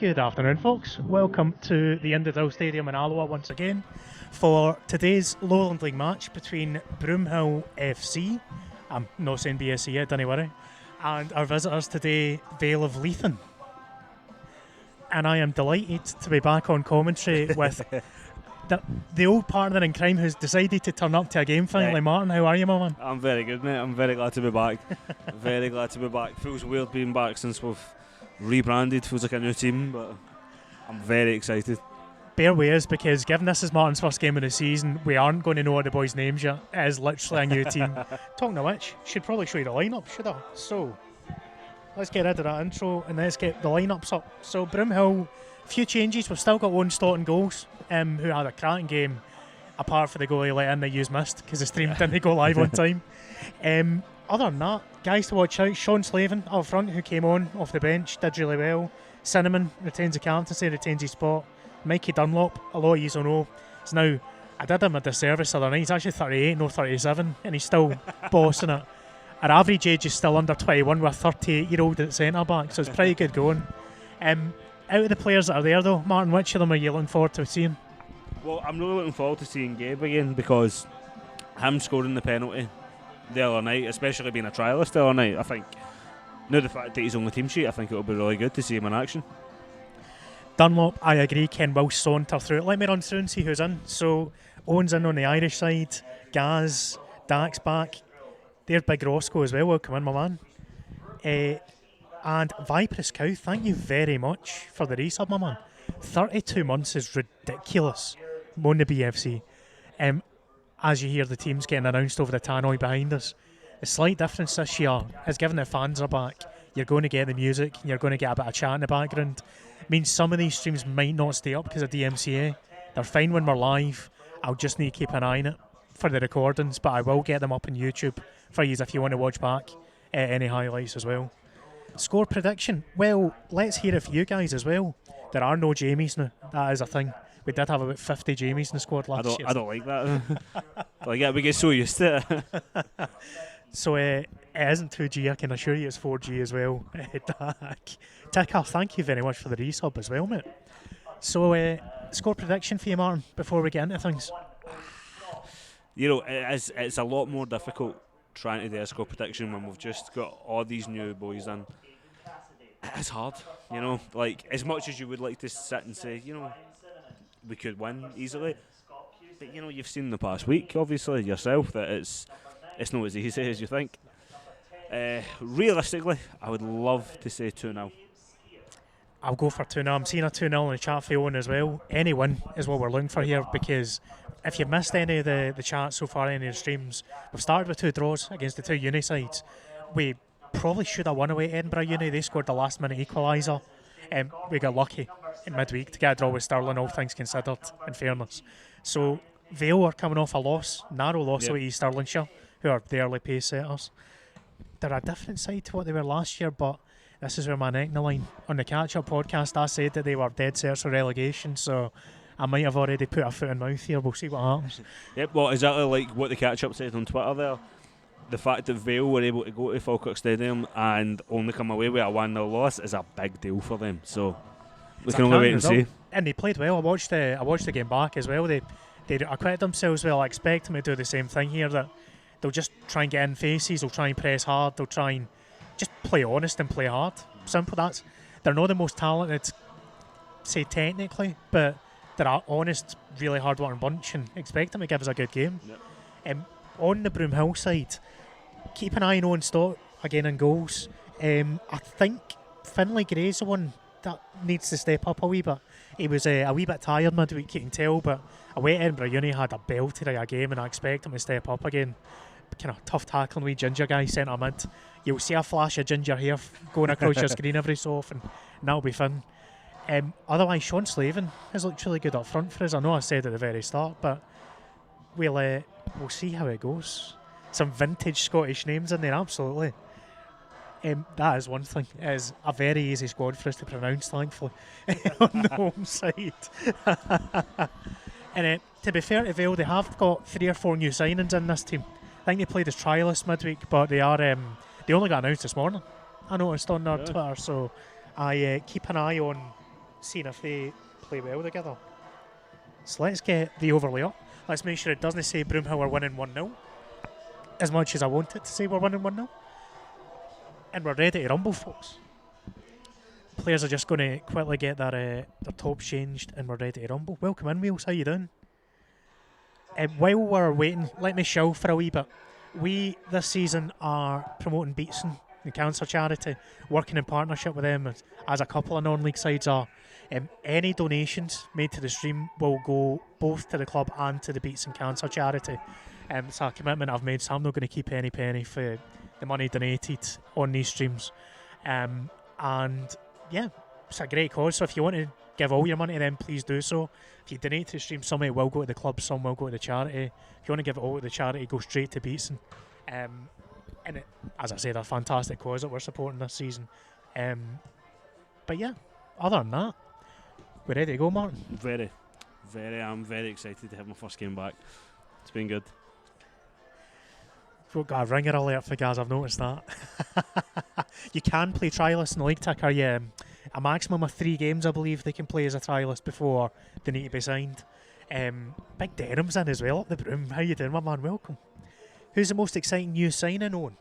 Good afternoon, folks. Welcome to the Indodil Stadium in Alloa once again for today's Lowland League match between Broomhill FC, I'm not saying BSC yet, don't worry, and our visitors today, Vale of Leithen. And I am delighted to be back on commentary with the old partner in crime who's decided to turn up to a game finally. Yeah. Martin, how are you, my man? I'm very good, mate. I'm very glad to be back. Very glad to be back. Feels weird being back since we've rebranded. Feels like a new team, but I'm very excited. Bear with us, because given this is Martin's first game of the season, we aren't going to know what the boys' names yet. It is literally a new team. Talking of which, should probably show you the lineup, should I? So, let's get rid of that intro and let's get the lineups up. So, Broomhill, few changes. We've still got Owen Stott in goals, who had a cracking game, apart from the goalie let in that you missed because the stream didn't go live on time. Other than that, guys to watch out: Sean Slavin up front, who came on off the bench, did really well. Cinnamon retains the captaincy, retains his spot. Mikey Dunlop, a lot of you will know, is now, I did him a disservice the other night, he's actually 38, no 37, and he's still bossing it. Our average age is still under 21 with a 38-year-old at centre back, so it's pretty good going. Out of the players that are there though, Martin, which of them are you looking forward to seeing? Well, I'm really looking forward to seeing Gabe again, because him scoring the penalty the other night, especially being a trialist the other night, I think, now the fact that he's on the team sheet, I think it'll be really good to see him in action. Dunlop, I agree, Ken will saunter through it. Let me run through and see who's in. So, Owen's in on the Irish side, Gaz, Dak's back. There's Big Roscoe as well, welcome in, my man. And Viperous Cow, thank you very much for the resub, my man. 32 months is ridiculous on the BFC. As you hear the teams getting announced over the tannoy behind us, the slight difference this year is, given the fans are back, you're going to get the music, you're going to get a bit of chat in the background. It means some of these streams might not stay up because of DMCA. They're fine when we're live. I'll just need to keep an eye on it for the recordings, but I will get them up on YouTube for you if you want to watch back any highlights as well. Score prediction. Well, let's hear it for you guys as well. There are no Jamies now. That is a thing. We did have about 50 Jamies in the squad last year. I don't like that. We get so used to it. So it isn't 2G, I can assure you it's 4G as well. Ticker, thank you very much for the resub as well, mate. So score prediction for you, Martin, before we get into things. You know, it's a lot more difficult trying to do a score prediction when we've just got all these new boys in. It's hard, you know, like, as much as you would like to sit and say, you know, we could win easily, but you know, you've seen the past week, obviously, yourself, that it's not as easy as you think. Realistically, I would love to say 2-0. I'll go for 2-0. I'm seeing a 2-0 in the chat for Owen as well. Any win is what we're looking for here, because if you've missed any of the chat so far, any of the streams, we've started with 2 draws against the 2 uni sides. We probably should have won away at Edinburgh Uni. They scored the last minute equaliser. We got lucky in midweek to get a draw with Stirling, all things considered, in fairness. So Vale are coming off a loss, narrow loss away to Stirlingshire, who are the early pace setters. They're a different side to what they were last year, but this is where my neck in the line. On the catch-up podcast, I said that they were dead set for relegation, so I might have already put a foot in mouth here. We'll see what happens. Yep, well, exactly like what the catch-up said on Twitter there. The fact that Vale were able to go to Falkirk Stadium and only come away with a 1-0 loss is a big deal for them. So we can only wait and see. And they played well. I watched the game back as well. They acquitted themselves well. I expect them to do the same thing here, that they'll just try and get in faces, they'll try and press hard, they'll try and just play honest and play hard. Simple. They're not the most talented, say, technically, but they're an honest, really hard-working bunch, and expect them to give us a good game. Yep. On the Broomhill side, keep an eye on Owen Stott again in goals. I think Finlay Gray's the one that needs to step up a wee bit. He was a wee bit tired midweek, you can tell, but away at Edinburgh Uni had a belter of a game, and I expect him to step up again. Kind of tough tackling wee ginger guy centre mid. You'll see a flash of ginger hair going across your screen every so often, and that'll be fun. Otherwise, Sean Slavin has looked really good up front for us. I know I said at the very start, but we'll see how it goes. Some vintage Scottish names in there, absolutely. That is one thing. It is a very easy squad for us to pronounce, thankfully, on the home side. And to be fair to Vale, they have got 3 or 4 new signings in this team. I think they played as trialists midweek, but they only got announced this morning, I noticed on their Twitter, so I keep an eye on seeing if they play well together. So let's get the overlay up. Let's make sure it doesn't say Broomhill are winning 1-0, as much as I want it to say we're winning 1-0. And we're ready to rumble, folks. Players are just going to quickly get their tops changed, and we're ready to rumble. Welcome in, Wheels. How you doing? While we're waiting, let me show for a wee bit. We, this season, are promoting Beatson, the cancer charity, working in partnership with them as a couple of non-league sides are. Any donations made to the stream will go both to the club and to the Beatson Cancer charity. It's a commitment I've made, so I'm not going to keep any penny for the money donated on these streams. And yeah, it's a great cause, so if you want to give all your money to them, please do so. If you donate to the stream, some of it will go to the club, some will go to the charity. If you want to give it all to the charity, go straight to Beatson. And it, as I said, a fantastic cause that we're supporting this season. But yeah, other than that, we're ready to go, Martin. I'm very excited to have my first game back. It's been good. We've got a ringer alert for guys, I've noticed that. You can play trialists in the league ticker, yeah. A maximum of 3 games, I believe, they can play as a trialist before they need to be signed. Big Denham's in as well up the Broom. How you doing, my man? Welcome. Who's the most exciting new signing on?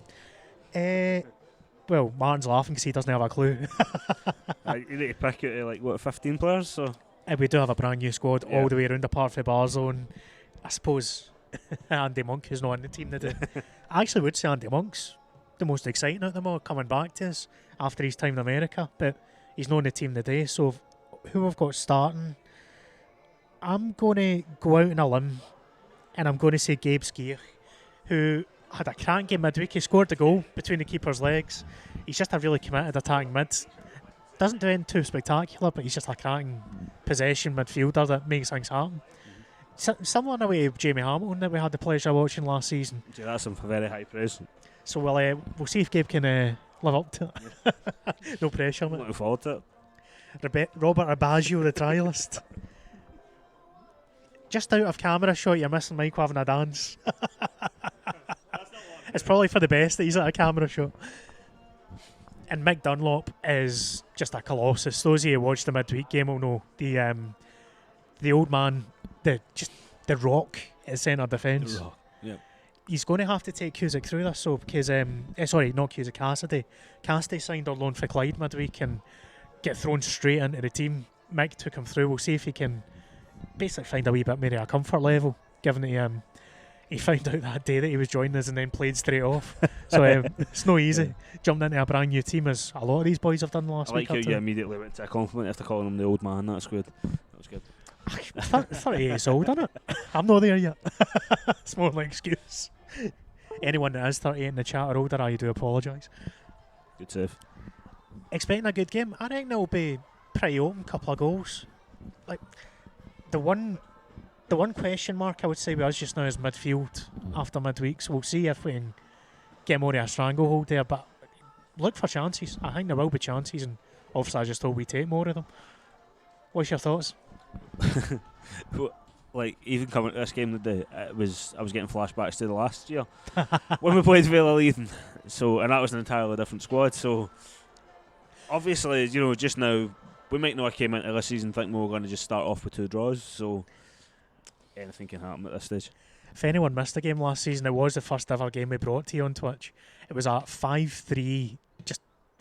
Well, Martin's laughing because he doesn't have a clue. You need to pick out 15 players. So we do have a brand new squad all the way around apart from Barzone. I suppose Andy Monk, who's not in the team today. I actually would say Andy Monk's the most exciting out of them all, coming back to us after his time in America, but he's not in the team today. So who we've got starting, I'm going to go out on a limb and I'm going to say Gabe Skier, who had a crank game midweek. He scored the goal between the keeper's legs. He's just a really committed attacking mid. Doesn't do anything too spectacular, but he's just a cracking possession midfielder that makes things happen. Similar in a way to Jamie Hamilton that we had the pleasure of watching last season. Yeah, that's some very high praise. So we'll see if Gabe can live up to it. No pressure, mate. Looking forward to it. Robert Abaggio, the trialist. Just out of camera shot, you're missing Michael having a dance. It's probably for the best that he's at a camera shot. And Mick Dunlop is just a colossus. Those of you who watched the midweek game will know the old man, the rock at centre defence. The rock, yeah. He's going to have to take Cusack through this, so because sorry, not Cusack, Cassidy. Cassidy signed on loan for Clyde midweek and get thrown straight into the team. Mick took him through. We'll see if he can basically find a wee bit more of a comfort level, given that he found out that day that he was joining us and then played straight off. So it's no easy jumping into a brand new team, as a lot of these boys have done last week. I like how you immediately went to a compliment after calling him the old man. That's good. That was good. 38 years old, isn't it? I'm not there yet. It's more of an excuse. Anyone that is 38 in the chat or older, I do apologise. Good save. Expecting a good game. I reckon it'll be pretty open, couple of goals. Like the one question mark I would say with us just now is midfield after midweek. So we'll see if we can get more of a stranglehold there. But look for chances. I think there will be chances, and obviously I just hope we take more of them. What's your thoughts? Like, even coming to this game today, I was getting flashbacks to the last year when we played Vale Leithen. And that was an entirely different squad. So obviously, just now we might not have came into this season thinking we were going to just start off with 2 draws. So anything can happen at this stage. If anyone missed the game last season, it was the first ever game we brought to you on Twitch. It was a 5-3,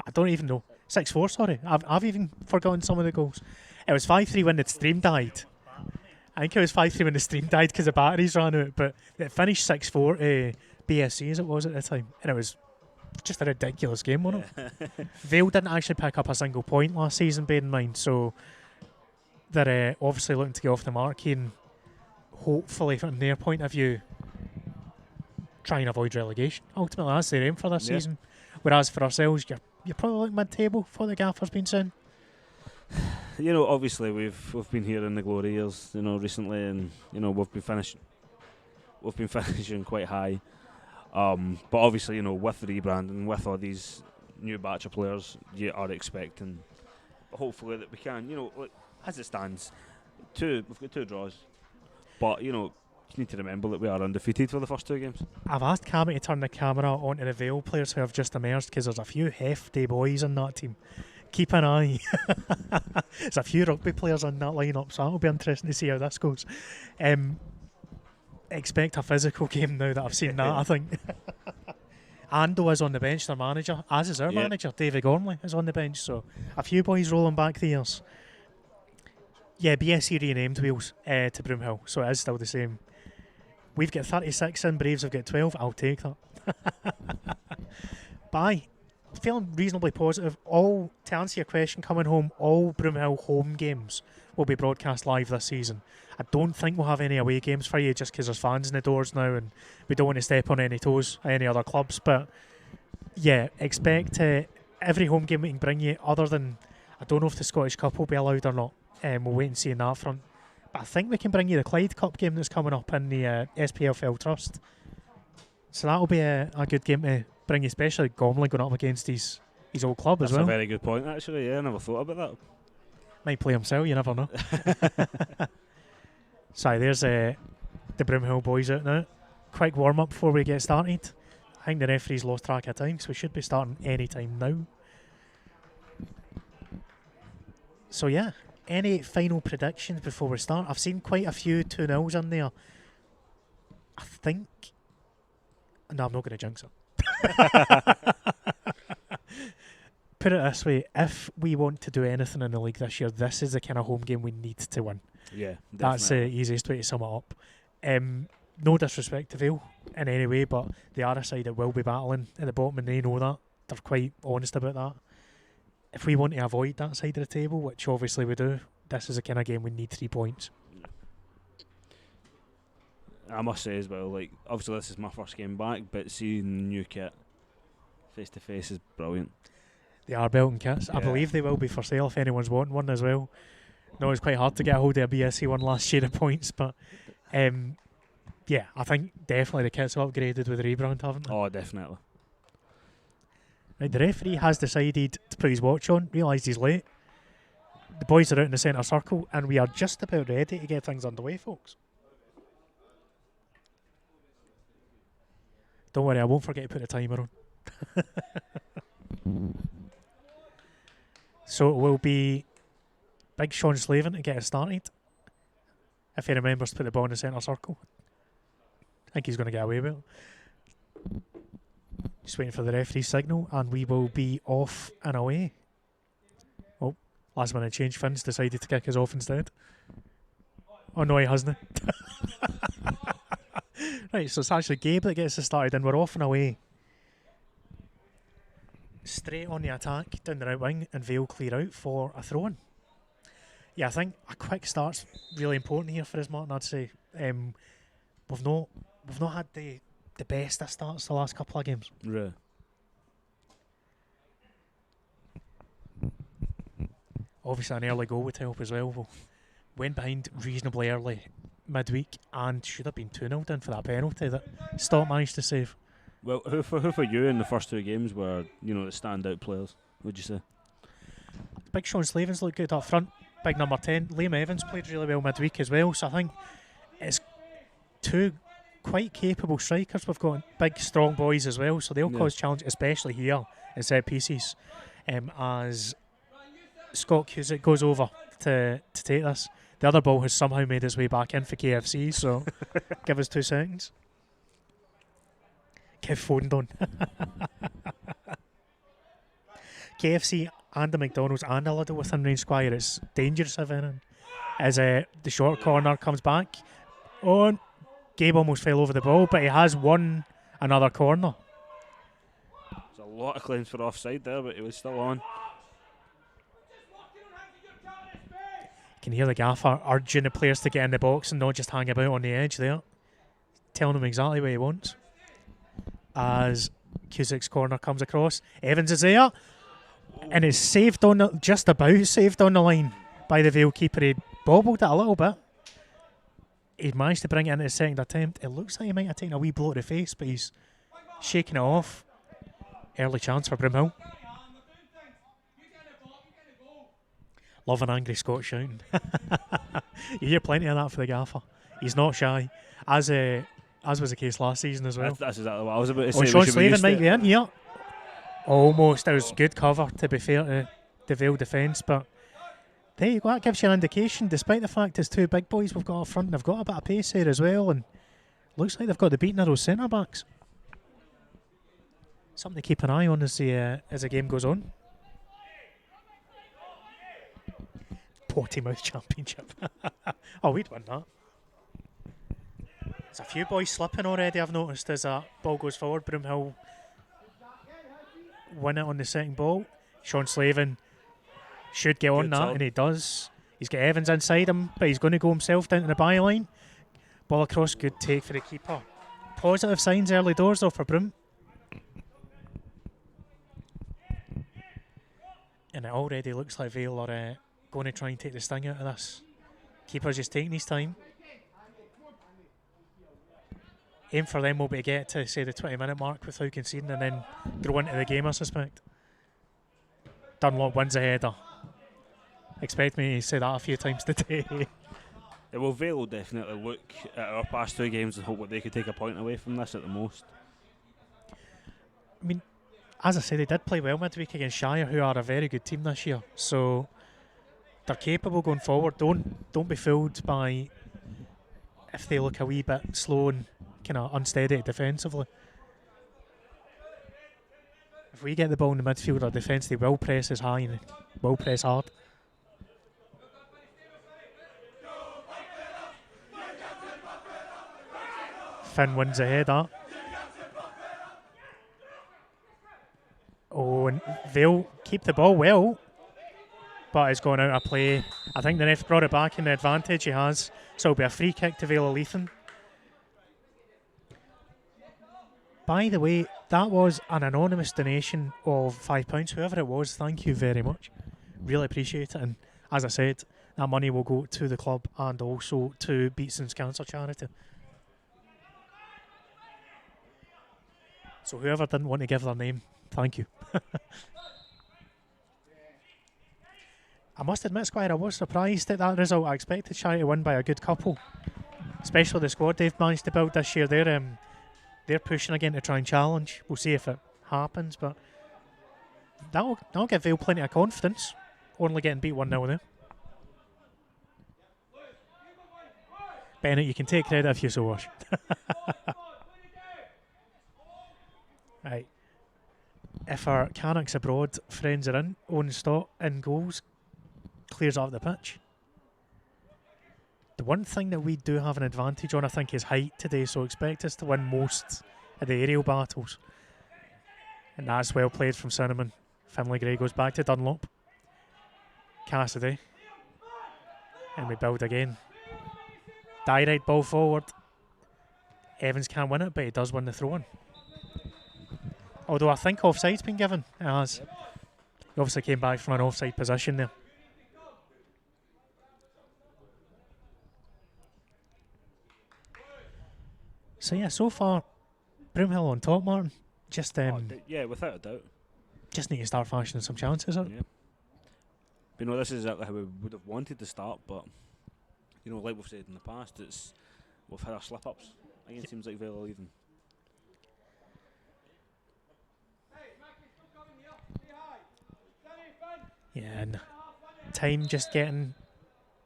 I don't even know, 6-4, sorry. I've even forgotten some of the goals. It was 5-3 when the stream died. I think it was 5-3 when the stream died because the batteries ran out, but it finished 6-4 to BSC as it was at the time, and it was just a ridiculous game, wasn't it? Vale didn't actually pick up a single point last season, bear in mind, so they're obviously looking to get off the mark and hopefully from their point of view try and avoid relegation. Ultimately that's their aim for this season, whereas for ourselves you're probably like mid-table for the gaffer's been saying. Obviously we've been here in the glory years, recently, and we've been finishing quite high. But obviously, with the rebranding, with all these new batch of players, you are expecting, hopefully, that we can. As it stands, we've got 2 draws, but you need to remember that we are undefeated for the first 2 games. I've asked Cammy to turn the camera onto the Vale players who have just emerged because there's a few hefty boys in that team. keep an eye. There's a few rugby players in that lineup, so that'll be interesting to see how this goes. Expect a physical game now that I've seen that, I think. Ando is on the bench, their manager, as is our manager, David Gormley, is on the bench, so a few boys rolling back the years. Yeah, BSC renamed Wheels to Broomhill, so it is still the same. We've got 36 in, Braves have got 12, I'll take that. But aye, feeling reasonably positive. To answer your question, coming home, all Broomhill home games will be broadcast live this season. I don't think we'll have any away games for you just because there's fans in the doors now and we don't want to step on any toes of any other clubs. But yeah, expect every home game we can bring you, other than, I don't know if the Scottish Cup will be allowed or not. We'll wait and see on that front. But I think we can bring you the Clyde Cup game that's coming up in the SPFL Trust. So that'll be a good game to bring you, especially Gormley going up against his old club as well. That's a very good point, actually. Yeah, I never thought about that. Might play himself, you never know. Sorry, there's the Broomhill boys out now. Quick warm-up before we get started. I think the referee's lost track of time, so we should be starting any time now. So yeah, any final predictions before we start? I've seen quite a few 2-0s in there. I think... No, I'm not going to jinx it. Put it this way, if we want to do anything in the league this year, this is the kind of home game we need to win. Yeah, definitely. That's the easiest way to sum it up. No disrespect to Vale in any way, but they are a side that will be battling at the bottom, and they know that. They're quite honest about that. If we want to avoid that side of the table, which obviously we do, this is the kind of game we need 3 points. I must say as well, like, obviously this is my first game back, but seeing the new kit face to face is brilliant. They are belting kits. Yeah. I believe they will be for sale if anyone's wanting one as well. No, it's quite hard to get a hold of a BSC one last year of points, but yeah, I think definitely the kits are upgraded with the rebrand, haven't they? Oh, definitely. Right, the referee has decided to put his watch on, realised he's late. The boys are out in the centre circle, and we are just about ready to get things underway, folks. Don't worry, I won't forget to put the timer on. So it will be Big Sean Slavin to get us started. If he remembers to put the ball in the centre circle. I think he's going to get away with it. Just waiting for the referee's signal, and we will be off and away. Oh, last minute change. Finn's decided to kick us off instead. Oh no, he hasn't. Right, so it's actually Gabe that gets us started, and we're off and away. Straight on the attack, down the right wing, and Vale clear out for a throw-in. Yeah, I think a quick start's really important here for us, Martin, I'd say. We've not had the best of starts the last couple of games. Really? Obviously an early goal would help as well. We went behind reasonably early midweek and should have been 2-0 down for that penalty that Stott managed to save. Well, who for you in the first 2 games were, the standout players, would you say? Big Sean Slavin's looked good up front. Big number 10. Liam Evans played really well midweek as well, so I think it's 2 quite capable strikers. We've got big, strong boys as well, so they'll cause challenge, especially here in set pieces. As Scott Cusick goes over to take this. The other ball has somehow made its way back in for KFC, so give us 2 seconds. Kev phoned on. KFC and the McDonald's and a Lidl within range square. It's dangerous if anything. As the short corner comes back. Oh, Gabe almost fell over the ball, but he has won another corner. There's a lot of claims for offside there, but he was still on. You can hear the gaffer urging the players to get in the box and not just hang about on the edge there. Telling him exactly what he wants. As Cusick's corner comes across. Evans is there. And it's saved on just about saved on the line by the Vale keeper. He bobbled it a little bit. He managed to bring it into the second attempt. It looks like he might have taken a wee blow to the face, but he's shaking it off. Early chance for Broomhill. Love an angry Scot shouting. You hear plenty of that for the gaffer. He's not shy, as was the case last season as well. That's exactly what I was about to say. Sean Slavin might be in here. Almost. It was good cover, to be fair the Vale defence, but there you go, that gives you an indication, despite the fact it's two big boys we've got up front, they've got a bit of pace there as well, and looks like they've got the beating of those centre-backs. Something to keep an eye on as the game goes on. Portsmouth Championship. Oh, we'd win that. There's a few boys slipping already, I've noticed, as that ball goes forward. Broomhill win it on the second ball. Sean Slavin should get on that, and he does. He's got Evans inside him, but he's going to go himself down to the byline. Ball across, good take for the keeper. Positive signs early doors though for Broom. And it already looks like Vale are going to try and take the sting out of this. Keeper's just taking his time. Aim for them will be to get to, say, the 20-minute mark without conceding and then grow into the game, I suspect. Dunlop wins a header. Expect me to say that a few times today. Yeah, well, Vale will definitely look at our past two games and hope that they could take a point away from this at the most. I mean, as I said, they did play well midweek against Shire, who are a very good team this year. So they're capable going forward. Don't be fooled by if they look a wee bit slow and kind of unsteady defensively. If we get the ball in the midfield, our defence, they will press as high and will press hard. Finn wins ahead that. Oh, and Vale keep the ball well, but it's gone out of play. I think the ref brought it back in the advantage he has, so it'll be a free kick to Vale Leithen. By the way, that was an anonymous donation of £5. Whoever it was, thank you very much. Really appreciate it. And as I said, that money will go to the club and also to Beatson's Cancer Charity. So whoever didn't want to give their name, thank you. I must admit, Squire, I was surprised at that result. I expected Charity to win by a good couple, especially the squad they've managed to build this year. They're pushing again to try and challenge. We'll see if it happens, but that'll give Vale plenty of confidence. Only getting beat 1-0 there. Bennett, you can take credit if you so wish. Right. If our Canucks abroad friends are in, Owen Stott in goals, clears off the pitch. The one thing that we do have an advantage on, I think, is height today, so expect us to win most of the aerial battles. And that's well played from Cinnamon. Finlay Gray goes back to Dunlop. Cassidy. And we build again. Direct ball forward. Evans can't win it, but he does win the throw-in. Although I think offside's been given. It has. He obviously came back from an offside position there. So yeah, so far, Broomhill on top, Martin. Just yeah, without a doubt. Just need to start fashioning some chances out. Yeah. But no, this is exactly how we would have wanted to start, but you know, like we've said in the past, we've had our slip-ups against teams like Vale or Leithen. Yeah, and time just getting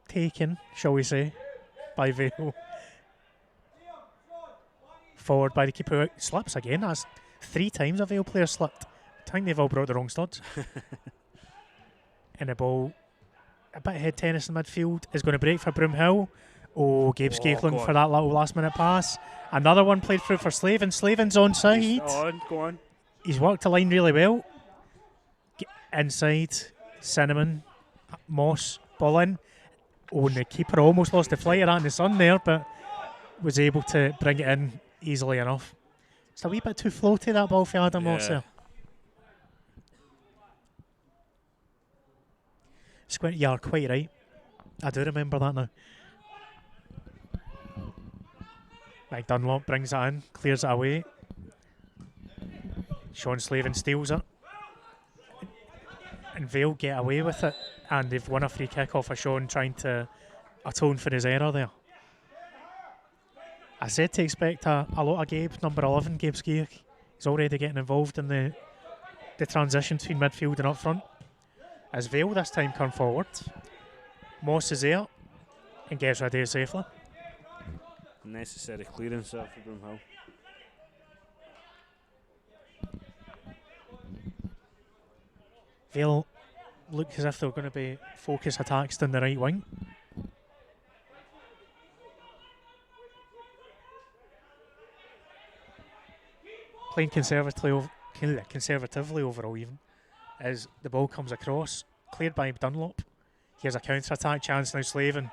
taken, shall we say, by Vale. Forward by the keeper, slips again. That's 3 times a Vale player slipped. I think they've all brought the wrong studs. And the ball, a bit of head tennis in midfield, is going to break for Broomhill. Oh, Gabe Scathling for that little last minute pass. Another one played through for Slavin. Slavin's onside. Go on. He's worked the line really well. Inside, Cinnamon, Moss, ball in. Oh, and the keeper almost lost the flight of that in the sun there, but was able to bring it in easily enough. It's a wee bit too floaty, that ball for Adam Moss there. You are quite right. I do remember that now. Mike Dunlop brings it in, clears it away. Sean Slavin steals it. And Vale get away with it. And they've won a free kick off of Sean trying to atone for his error there. I said to expect a lot of Gabe, number 11, Gabe Skier. He's already getting involved in the transition between midfield and up front. As Vale this time come forward. Moss is there and gets rid of it safely. Necessary clearance there for Broomhill. Vale look as if they're going to be focus attacks down the right wing. Playing conservatively overall even, as the ball comes across, cleared by Dunlop. Here's a counter-attack chance now, Slaven.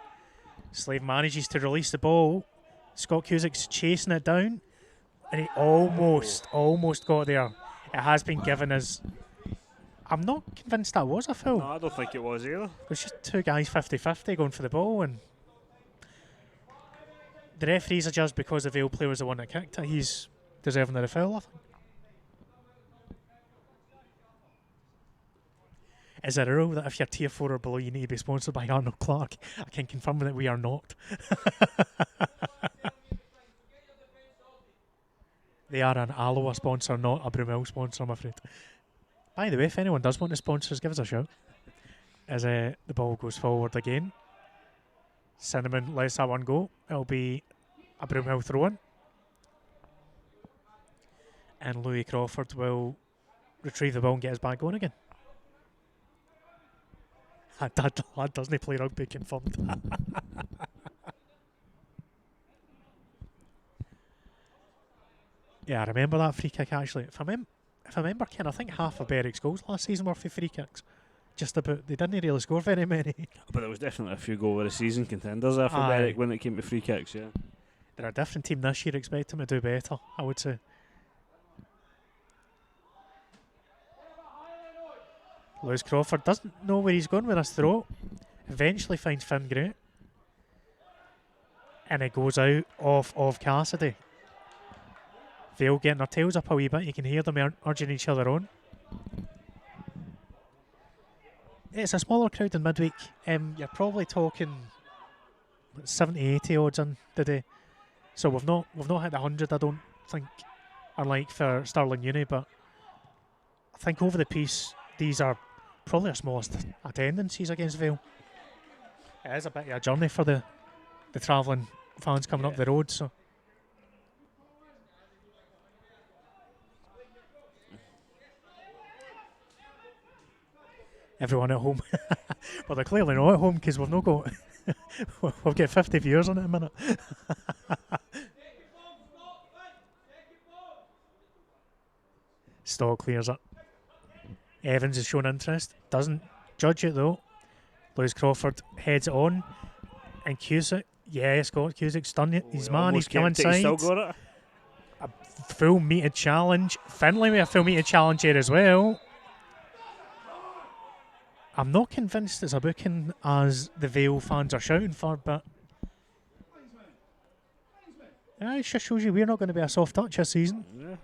Slave manages to release the ball. Scott Cusick's chasing it down, and he almost got there. It has been given as... I'm not convinced that was a foul. No, I don't think it was either. There's just two guys 50-50 going for the ball, and the referees are judged because the Vale player was the one that kicked it. He's deserving of the foul, I think. Is there a rule that if you're tier 4 or below, you need to be sponsored by Arnold Clark? I can confirm that we are not. They are an Alloa sponsor, not a Broomhill sponsor, I'm afraid. By the way, if anyone does want to sponsor us, give us a shout. As the ball goes forward again. Cinnamon lets that one go. It'll be a Broomhill throw-in. And Louis Crawford will retrieve the ball and get his back going again. That doesn't he play rugby, confirmed. Yeah, I remember that free kick actually. If I remember, Ken, I think half of Berwick's goals last season were for free kicks. Just about, they didn't really score very many. But there was definitely a few goal of the season contenders there for Berwick when it came to free kicks, yeah. They're a different team this year, expect them to do better, I would say. Lewis Crawford doesn't know where he's going with this throw. Eventually finds Finn Gray. And it goes out of Cassidy. Vale getting their tails up a wee bit. You can hear them urging each other on. It's a smaller crowd than midweek. You're probably talking 70-80 odds in today. So we've not hit the 100, I don't think, unlike for Stirling Uni, but I think over the piece these are probably our smallest attendances against Vale. It is a bit of a journey for the travelling fans coming up the road, so everyone at home. Well, they're clearly not at home because we've not got we've got 50 viewers on it in a minute. Stock clears it. Evans has shown interest, doesn't judge it though. Lewis Crawford heads it on, and Cusick, Scott Cusick's done it. His man, he's come inside. He's still got it. A full meted challenge. Finlay with a full meted challenge here as well. I'm not convinced it's a booking as the Vale fans are shouting for, but it just shows you we're not going to be a soft touch this season. Yeah.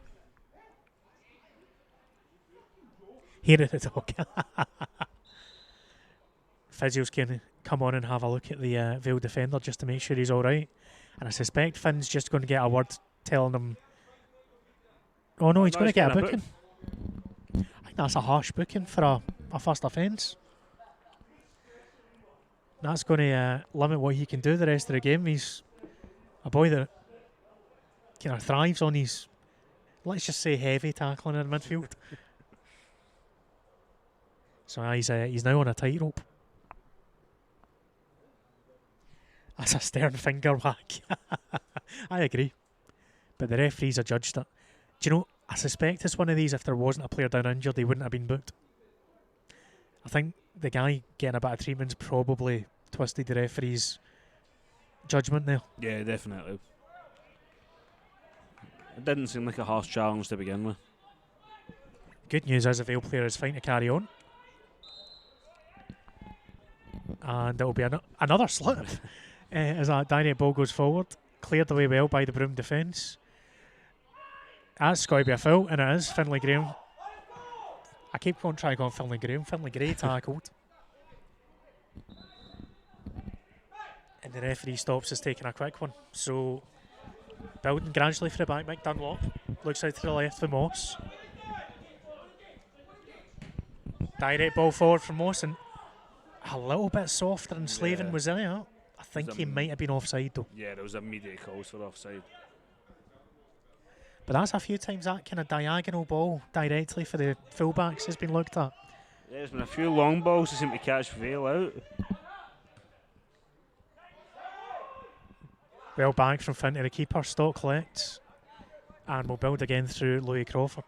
Here at the dog. Physios can come on and have a look at the Vale defender just to make sure he's alright. And I suspect Finn's just going to get a word telling him, oh no, he's going to get a booking. I think that's a harsh booking for a first offence. That's going to limit what he can do the rest of the game. He's a boy that kind of thrives on his, let's just say, heavy tackling in midfield. So he's now on a tightrope. That's a stern finger whack. I agree. But the referees are judged it. Do you know, I suspect it's one of these, if there wasn't a player down injured, he wouldn't have been booked. I think the guy getting a bit of treatment's probably twisted the referee's judgment there. Yeah, definitely. It didn't seem like a harsh challenge to begin with. Good news is the Vale player is fine to carry on. And there will be another slip as that direct ball goes forward. Cleared away well by the Broom defence. That's got to be a foul, and it is. Finlay Graham. I keep on trying to go on Finlay Graham. Finlay Gray tackled. And the referee stops us taking a quick one. So, building gradually for the back. Mike Dunlop looks out to the left for Moss. Direct ball forward from Moss, and a little bit softer than Slaven Yeah. was in it. I think Was he might have been offside though. Yeah, there was immediate calls for offside. But that's a few times that kind of diagonal ball directly for the fullbacks has been looked at. Yeah, there's been a few long balls that seem to catch Vale out. Well back from front of the keeper, Stock collects, and will build again through Louis Crawford.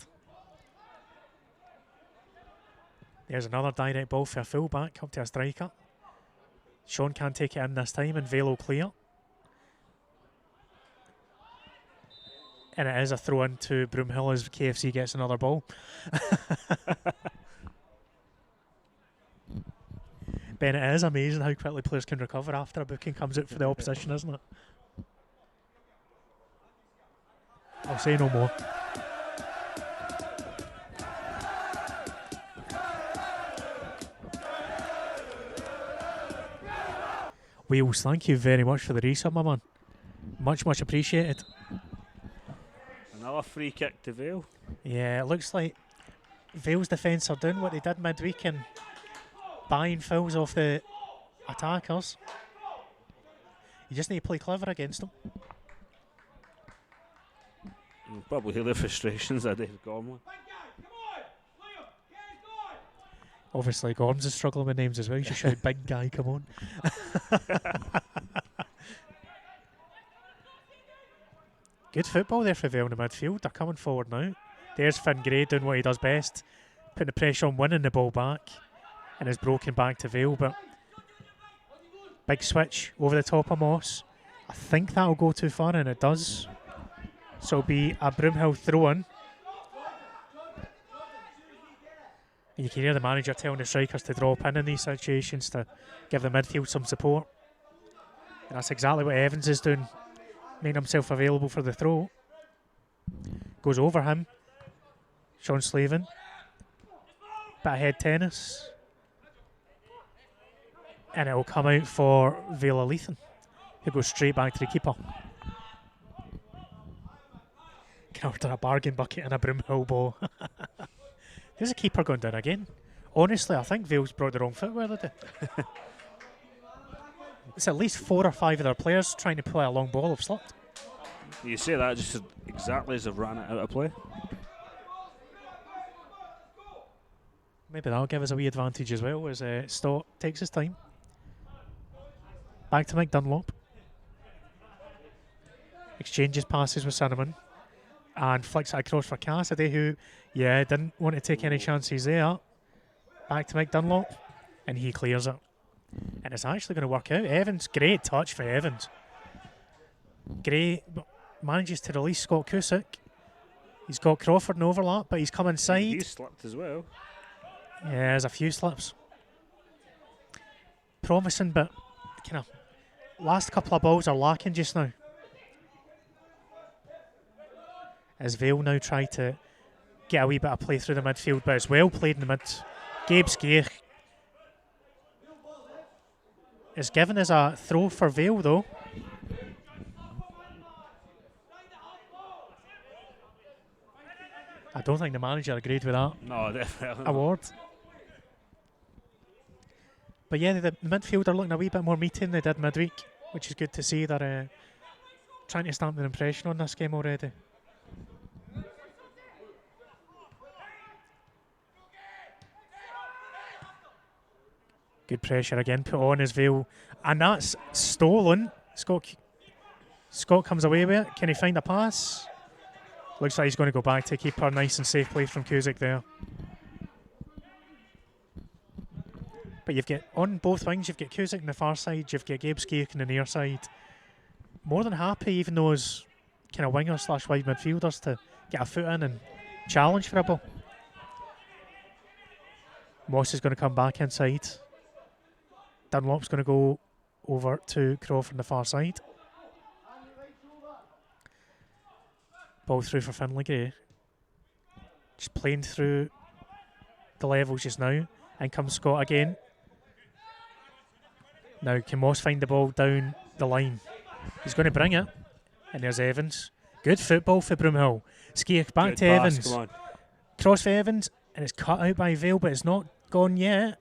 There's another direct ball for a fullback up to a striker. Sean can't take it in this time, and Vale will clear. And it is a throw in to Broomhill as KFC gets another ball. Ben, it is amazing how quickly players can recover after a booking comes out for the opposition, isn't it? I'll say no more. Wheels, thank you very much for the resub, my man. Much, much appreciated. Another free kick to Vale. Yeah, it looks like Vale's defence are doing what they did midweek and buying fouls off the attackers. You just need to play clever against them. You'll probably hear the frustrations of Dave Gormley. Obviously, Gorms is struggling with names as well. You should shout, big guy, come on. Good football there for Vale in the midfield. They're coming forward now. There's Finn Gray doing what he does best, putting the pressure on, winning the ball back, and is broken back to Vale. But big switch over the top of Moss. I think that'll go too far, and it does. So it'll be a Broomhill throw-in. And you can hear the manager telling the strikers to drop in these situations to give the midfield some support. And that's exactly what Evans is doing, making himself available for the throw. Goes over him. Sean Slaven. Bit of head tennis. And it will come out for Vale Leithen, who goes straight back to the keeper. Can order a bargain bucket and a Broomhill ball. There's a keeper going down again. Honestly, I think Vale's brought the wrong footwear with it. It's at least 4 or 5 of their players trying to play a long ball have slipped. You say that just exactly as they've ran it out of play. Maybe that'll give us a wee advantage as well as Stott takes his time. Back to Mike Dunlop. Exchanges passes with Cinnamon. And flicks it across for Cassidy, who, didn't want to take any chances there. Back to Mike Dunlop, and he clears it. And it's actually going to work out. Evans, great touch for Evans. Gray manages to release Scott Cusick. He's got Crawford in overlap, but he's come inside. He slipped as well. Yeah, there's a few slips. Promising, but kind of last couple of balls are lacking just now. As Vale now try to get a wee bit of play through the midfield, but it's well played in the mid. Gabe Skeich is given as a throw for Vale though. I don't think the manager agreed with that No, definitely not. award. But yeah, the midfield are looking a wee bit more meaty than they did midweek, which is good to see. They're trying to stamp their impression on this game already. Good pressure again put on as Vale. And that's stolen. Scott comes away with it. Can he find a pass? Looks like he's going to go back to keeper. Nice and safe play from Cusick there. But you've got, on both wings, you've got Cusick on the far side, you've got Gabe Skeich on the near side. More than happy, even those kind of winger / wide midfielders, to get a foot in and challenge for a ball. Moss is going to come back inside. Dunlop's going to go over to Crawford on the far side. Ball through for Finlay Gray. Just playing through the levels just now. And comes Scott again. Now can Moss find the ball down the line? He's going to bring it. And there's Evans. Good football for Broomhill. Skeich back Good to pass, Evans. come on. Cross for Evans. And it's cut out by Vale, but it's not gone yet.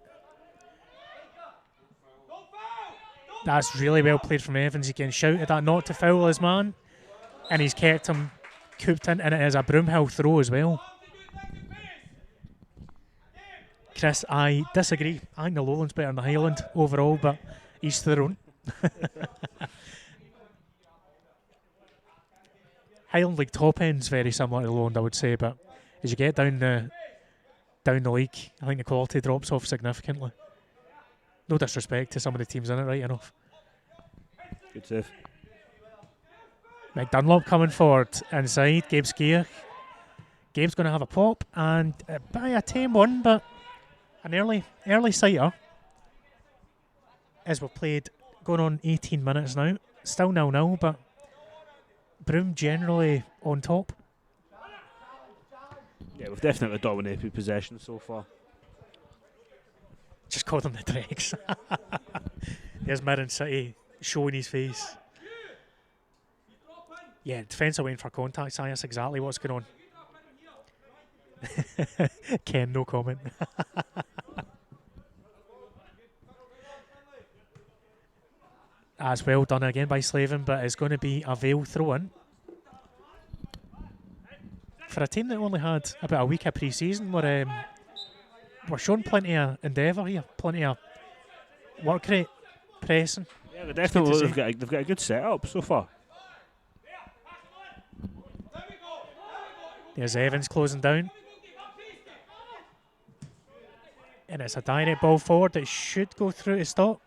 That's really well played from Evans. He can shouted at not to foul his man, and he's kept him cooped in, and it is a Broomhill throw as well. Chris, I disagree. I think the Lowland's better than the Highland overall, but each to their own. Highland League top end's very similar to the Lowland, I would say, but as you get down the league, I think the quality drops off significantly. No disrespect to some of the teams in it, right enough. Good save. Mike Dunlop coming forward inside. Gabe Skier. Gabe's going to have a pop and by a tame one, but an early sighter. As we've played, going on 18 minutes now. Still 0-0, but Broom generally on top. Yeah, we've definitely dominated possession so far. Just call them the Dregs. There's Mirren City showing his face. Yeah, defence are waiting for contact, so that's exactly what's going on. Ken, no comment. That's well done again by Slaven, but it's going to be a Vale throw-in. For a team that only had about a week of pre-season, we're showing plenty of endeavour here, plenty of work rate, pressing. Yeah, they definitely they've got a good setup so far. There's Evans closing down. And it's a direct ball forward that should go through to stop.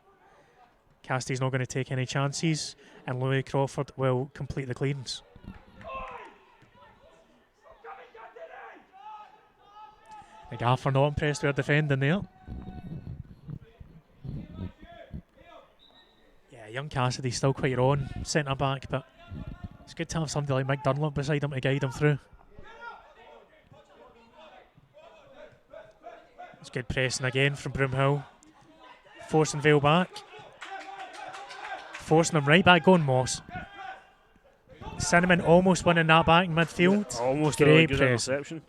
Cassidy's not going to take any chances, and Louis Crawford will complete the clearance. The Gaffer not impressed with our defending there. Yeah, young Cassidy's still quite on centre back, but it's good to have somebody like Mike Dunlop beside him to guide him through. It's good pressing again from Broomhill. Forcing Vale back. Forcing him right back, going Moss. Cinnamon almost winning that back in midfield. Yeah, almost great a really good press. interception.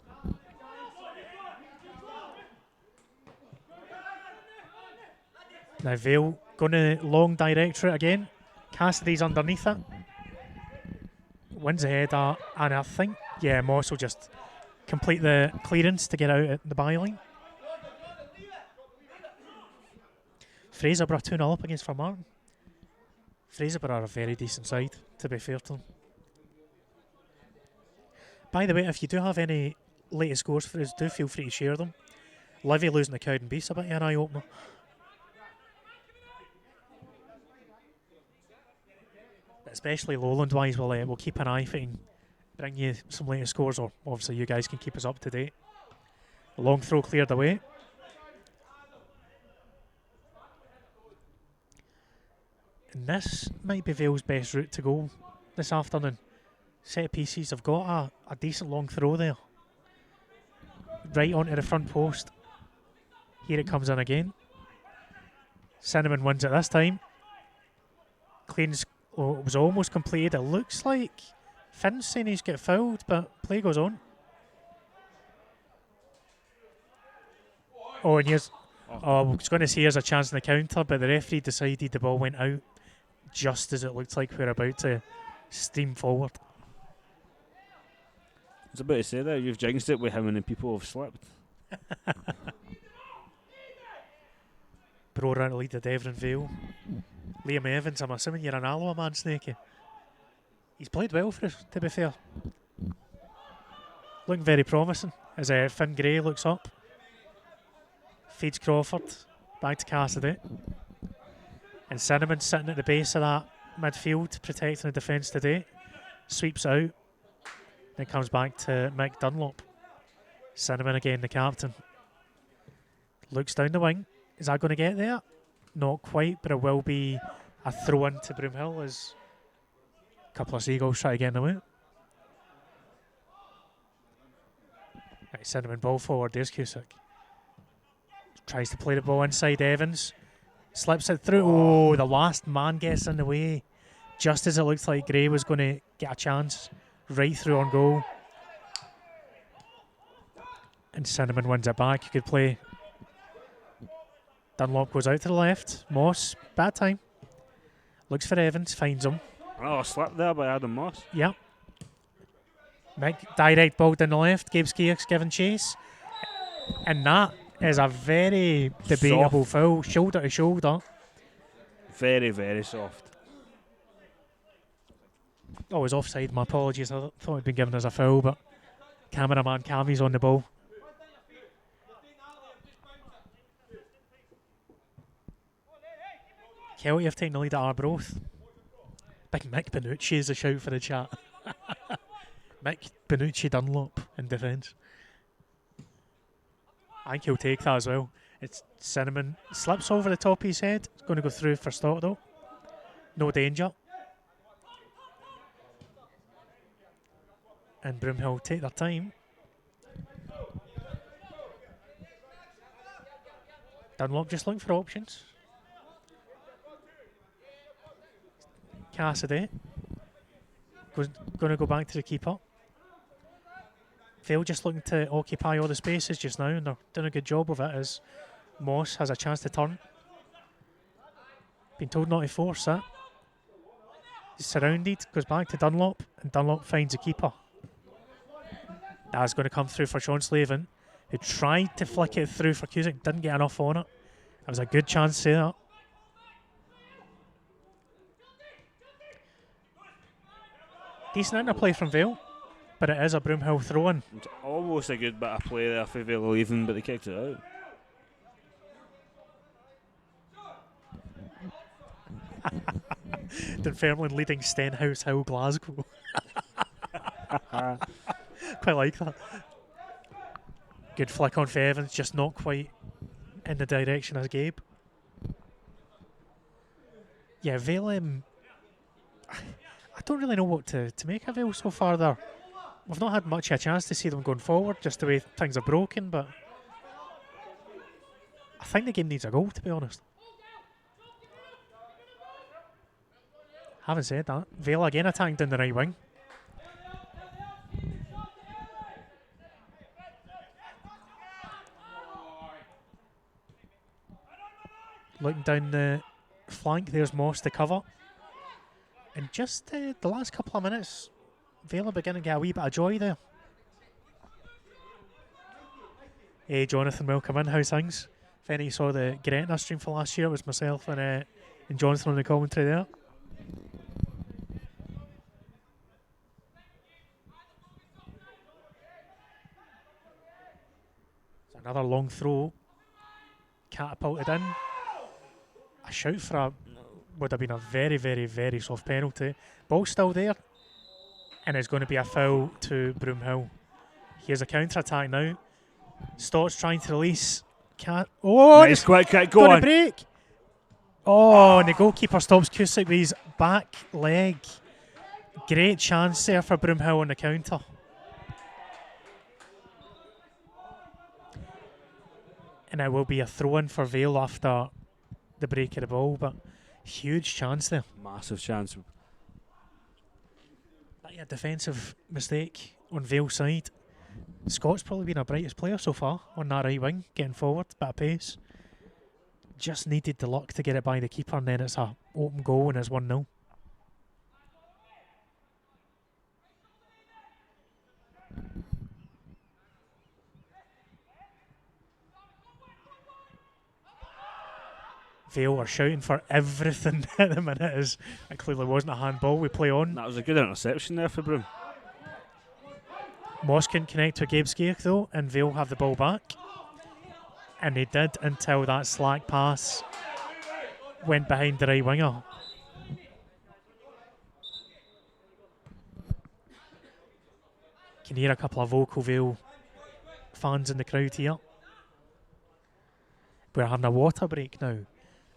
Now Vale going to long direct route again. Cassidy's underneath it. Wins the header, and I think, yeah, Moss will just complete the clearance to get out at the byline. Fraserburgh 2-0 up against Martin. Fraserburgh are a very decent side, to be fair to them. By the way, if you do have any latest scores for us, do feel free to share them. Livy losing to Cowden Beast a bit of an eye-opener. Especially Lowland-wise, we'll keep an eye for it and bring you some latest scores, or obviously you guys can keep us up to date. A long throw cleared away. And this might be Vale's best route to go this afternoon. Set of pieces have got a decent long throw there. Right onto the front post. Here it comes in again. Cinnamon wins it this time. Cleans was almost completed. It looks like Finn's saying he's got fouled, but play goes on. Oh, and here's... I was going to say here's a chance in the counter, but the referee decided the ball went out just as it looked like we were about to steam forward. I was about to say that, you've jinxed it with how many people have slipped. Pro round to lead the Devon Vale. Liam Evans, I'm assuming you're an Alloa man, Snakey. He's played well for us, to be fair. Looking very promising as Finn Gray looks up. Feeds Crawford, back to Cassidy. And Cinnamon sitting at the base of that midfield, protecting the defence today. Sweeps out. Then comes back to Mick Dunlop. Cinnamon again, the captain. Looks down the wing. Is that going to get there? Not quite, but it will be a throw in to Broomhill as a couple of Seagulls try to get in the way. Right, Cinnamon ball forward, there's Cusick. Tries to play the ball inside Evans. Slips it through. Oh, the last man gets in the way. Just as it looked like Gray was going to get a chance. Right through on goal. And Cinnamon wins it back. Good play. Dunlop goes out to the left. Moss, bad time. Looks for Evans, finds him. Oh, a slip there by Adam Moss. Yep. Mick, direct ball down the left. Gabe Skiers giving chase. And that is a very debatable foul. Shoulder to shoulder. Very, very soft. Oh, it was offside. My apologies. I thought it'd been given as a foul, but cameraman Cammy's on the ball. Kelty have taken the lead at Arbroath. Big Mick Benucci is a shout for the chat. Mick Benucci Dunlop in defence. I think he'll take that as well. It's Cinnamon. Slips over the top of his head. It's going to go through for Stott though. No danger. And Broomhill take their time. Dunlop just looking for options. Cassidy going to go back to the keeper. Vale just looking to occupy all the spaces just now, and they're doing a good job of it as Moss has a chance to turn. Been told not to force it. He's surrounded, goes back to Dunlop, and Dunlop finds a keeper. That's going to come through for Sean Slavin, who tried to flick it through for Cusick, didn't get enough on it. That was a good chance to say that. Decent interplay from Vale, but it is a Broomhill throw-in. It's almost a good bit of play there for Vale Leithen, but they kicked it out. Dunfermline leading Stenhouse Hill Glasgow. Quite like that. Good flick on for Evans, just not quite in the direction as Gabe. Yeah, Vale, I don't really know what to make of Vale so far there. We've not had much of a chance to see them going forward, just the way things are broken, but I think the game needs a goal, to be honest. Having said that, Vale again attacking down the right wing. Looking down the flank, there's Moss to cover. And just the last couple of minutes, Vale are beginning to get a wee bit of joy there. Hey, Jonathan, welcome in. How's things? If any saw the Gretna stream for last year, it was myself and Jonathan on the commentary there. It's another long throw. Catapulted in. A shout for a would have been a very, very, very soft penalty. Ball still there, and it's going to be a foul to Broomhill. Here's a counter-attack now. Stott's trying to release. Nice quick kick, go on. Break. Oh, and the goalkeeper stops Cusick with his back leg. Great chance there for Broomhill on the counter. And it will be a throw-in for Vale after the break of the ball, but huge chance there. Massive chance. A defensive mistake on Vale's side. Scott's probably been our brightest player so far on that right wing, getting forward, bit of pace. Just needed the luck to get it by the keeper, and then it's a open goal and it's 1-0. Vale are shouting for everything at the minute as it clearly wasn't a handball. We play on. That was a good interception there for Broom. Moss couldn't connect to Gabe Skeach though, and Vale have the ball back. And they did until that slack pass went behind the right winger. Can hear a couple of vocal Vale fans in the crowd here. We're having a water break now.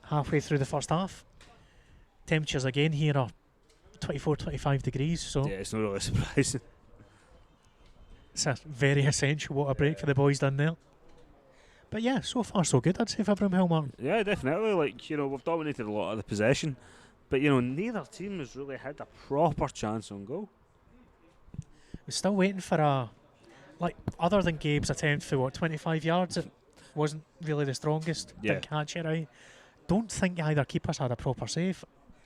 Halfway through the first half. Temperatures again here are 24-25 degrees, so yeah, it's not really surprising. It's a very essential water break for the boys down there. But yeah, so far so good, I'd say, for Broomhill, Martin. Yeah, definitely. Like, you know, we've dominated a lot of the possession, but you know, neither team has really had a proper chance on goal. We're still waiting for a, like, other than Gabe's attempt for 25 yards. wasn't really the strongest. Yeah. Didn't catch it right. Don't think either keepers had a proper save.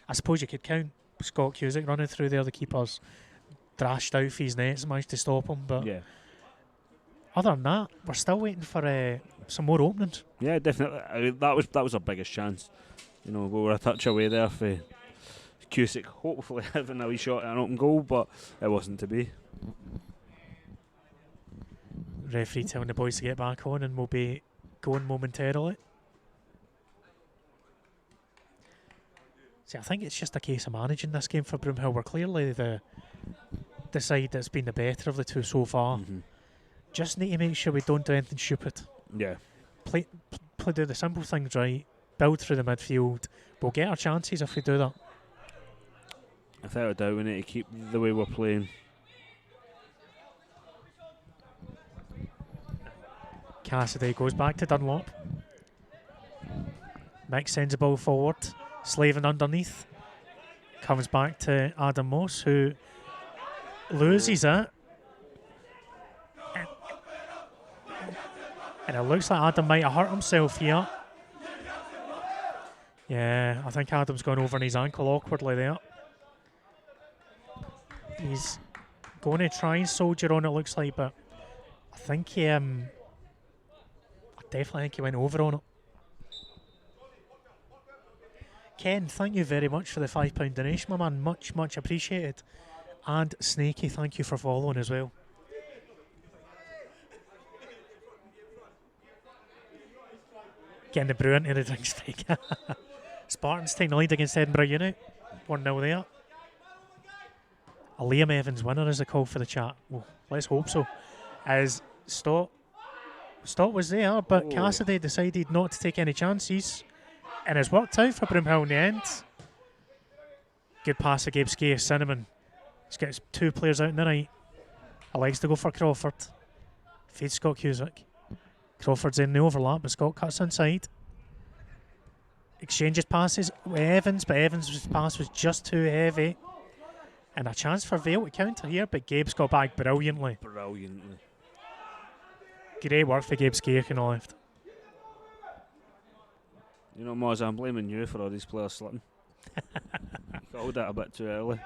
I suppose you could count Scott Cusick running through there. The keepers thrashed out for his nets, managed to stop him. But Yeah. other than that, we're still waiting for some more openings. Yeah, definitely. I mean, that was our biggest chance. You know, we were a touch away there for Cusick hopefully having a wee shot at an open goal, but it wasn't to be. Referee telling the boys to get back on, and we'll be going momentarily. See, I think it's just a case of managing this game for Broomhill. We're clearly the side that's been the better of the two so far. Mm-hmm. Just need to make sure we don't do anything stupid. Yeah. Play do the simple things right. Build through the midfield. We'll get our chances if we do that. Without a doubt, we need to keep the way we're playing. Cassidy goes back to Dunlop. Mick sends the ball forward. Slavin underneath. Comes back to Adam Moss, who loses it. And it looks like Adam might have hurt himself here. Yeah, I think Adam's gone over on his ankle awkwardly there. He's going to try and soldier on, it looks like, but I think he, I definitely think he went over on it. Ken, thank you very much for the £5 donation, my man. Much, much appreciated. And Snaky, thank you for following as well. Getting the brew into the drink spike. Spartans taking the lead against Edinburgh Unit. 1-0 there. A Liam Evans winner is the call for the chat. Well, let's hope so. As Stott was there, but Cassidy decided not to take any chances. And it's worked out for Broomhill in the end. Good pass to Gabe Skay. Cinnamon. He's got his two players out in the right. Likes to go for Crawford. Feeds Scott Cusick. Crawford's in the overlap, but Scott cuts inside. Exchanges passes with Evans, but Evans' pass was just too heavy. And a chance for Vale to counter here, but Gabe's got back brilliantly. Great work for Gabe Skay on the left. You know, Moz, I'm blaming you for all these players slipping. You called that a bit too early.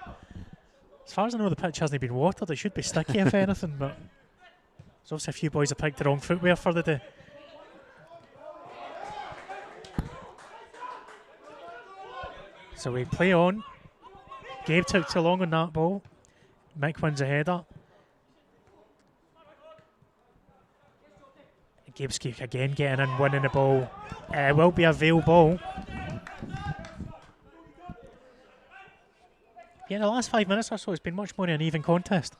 As far as I know, the pitch hasn't been watered. It should be sticky if anything, but there's obviously a few boys have picked the wrong footwear for the day. So we play on. Gabe took too long on that ball. Mick wins a header. Gabe Skate again getting in, winning the ball. It will be a Vale ball. Yeah, the last 5 minutes or so, it's been much more an even contest.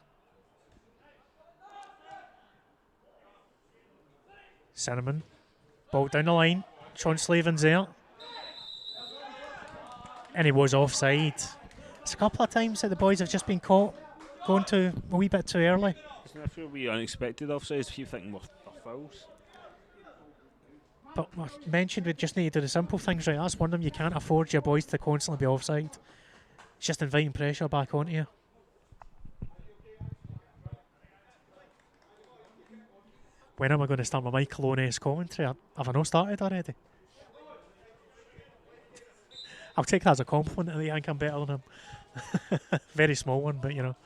Cinnamon. Ball down the line. Sean Slavin's there. And he was offside. It's a couple of times that the boys have just been caught going to a wee bit too early. Isn't that a few wee unexpected offsides? If you think we're fouls? But I mentioned we just need to do the simple things right. That's one of them. You can't afford your boys to constantly be offside. It's just inviting pressure back onto you. When am I going to start my Michael Owen-esque commentary? Have I not started already? I'll take that as a compliment. I think I'm better than him. Very small one, but you know.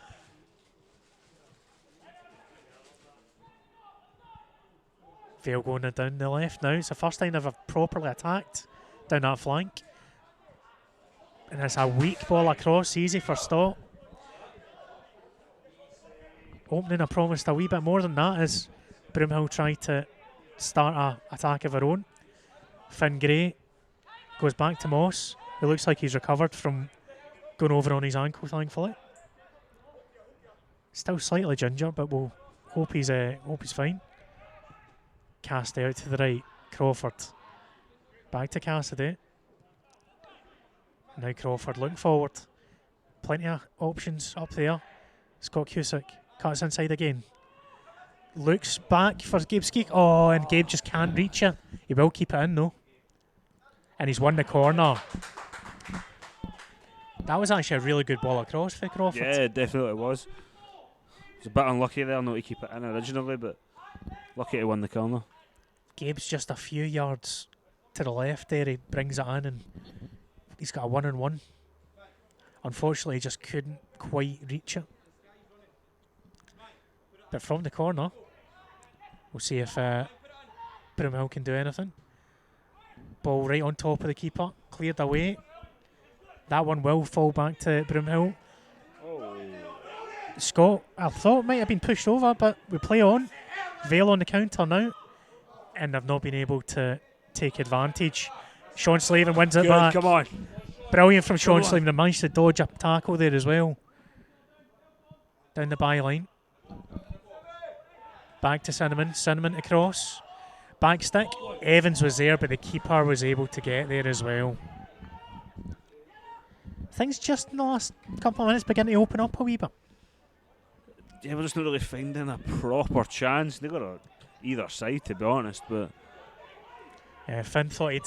Vale going down the left now. It's the first time they've properly attacked down that flank. And it's a weak ball across, easy for Stott. Opening, I promised a wee bit more than that as Broomhill try to start an attack of their own. Finn Gray goes back to Moss, who looks like he's recovered from going over on his ankle, thankfully. Still slightly ginger, but we'll hope he's fine. Cassidy out to the right. Crawford. Back to Cassidy. Now Crawford looking forward. Plenty of options up there. Scott Cusick cuts inside again. Looks back for Gabe Skeek. Oh, and Gabe just can't reach it. He will keep it in though. And he's won the corner. That was actually a really good ball across for Crawford. Yeah, it definitely was. It's a bit unlucky there not to keep it in originally, but lucky to win the corner. Gabe's just a few yards to the left there. He brings it in and he's got a 1-on-1. Unfortunately, he just couldn't quite reach it. But from the corner, we'll see if Broomhill can do anything. Ball right on top of the keeper, cleared away. That one will fall back to Broomhill. Oh. Scott, I thought might have been pushed over, but we play on. Vale on the counter now, and they've not been able to take advantage. Sean Slavin wins it back. Come on. Brilliant from Sean Slavin. They managed to dodge a tackle there as well. Down the byline. Back to Cinnamon. Cinnamon across. Back stick. Evans was there, but the keeper was able to get there as well. Things just in the last couple of minutes begin to open up a wee bit. Yeah, we're just not really finding a proper chance. They got on either side, to be honest, but Finn thought he'd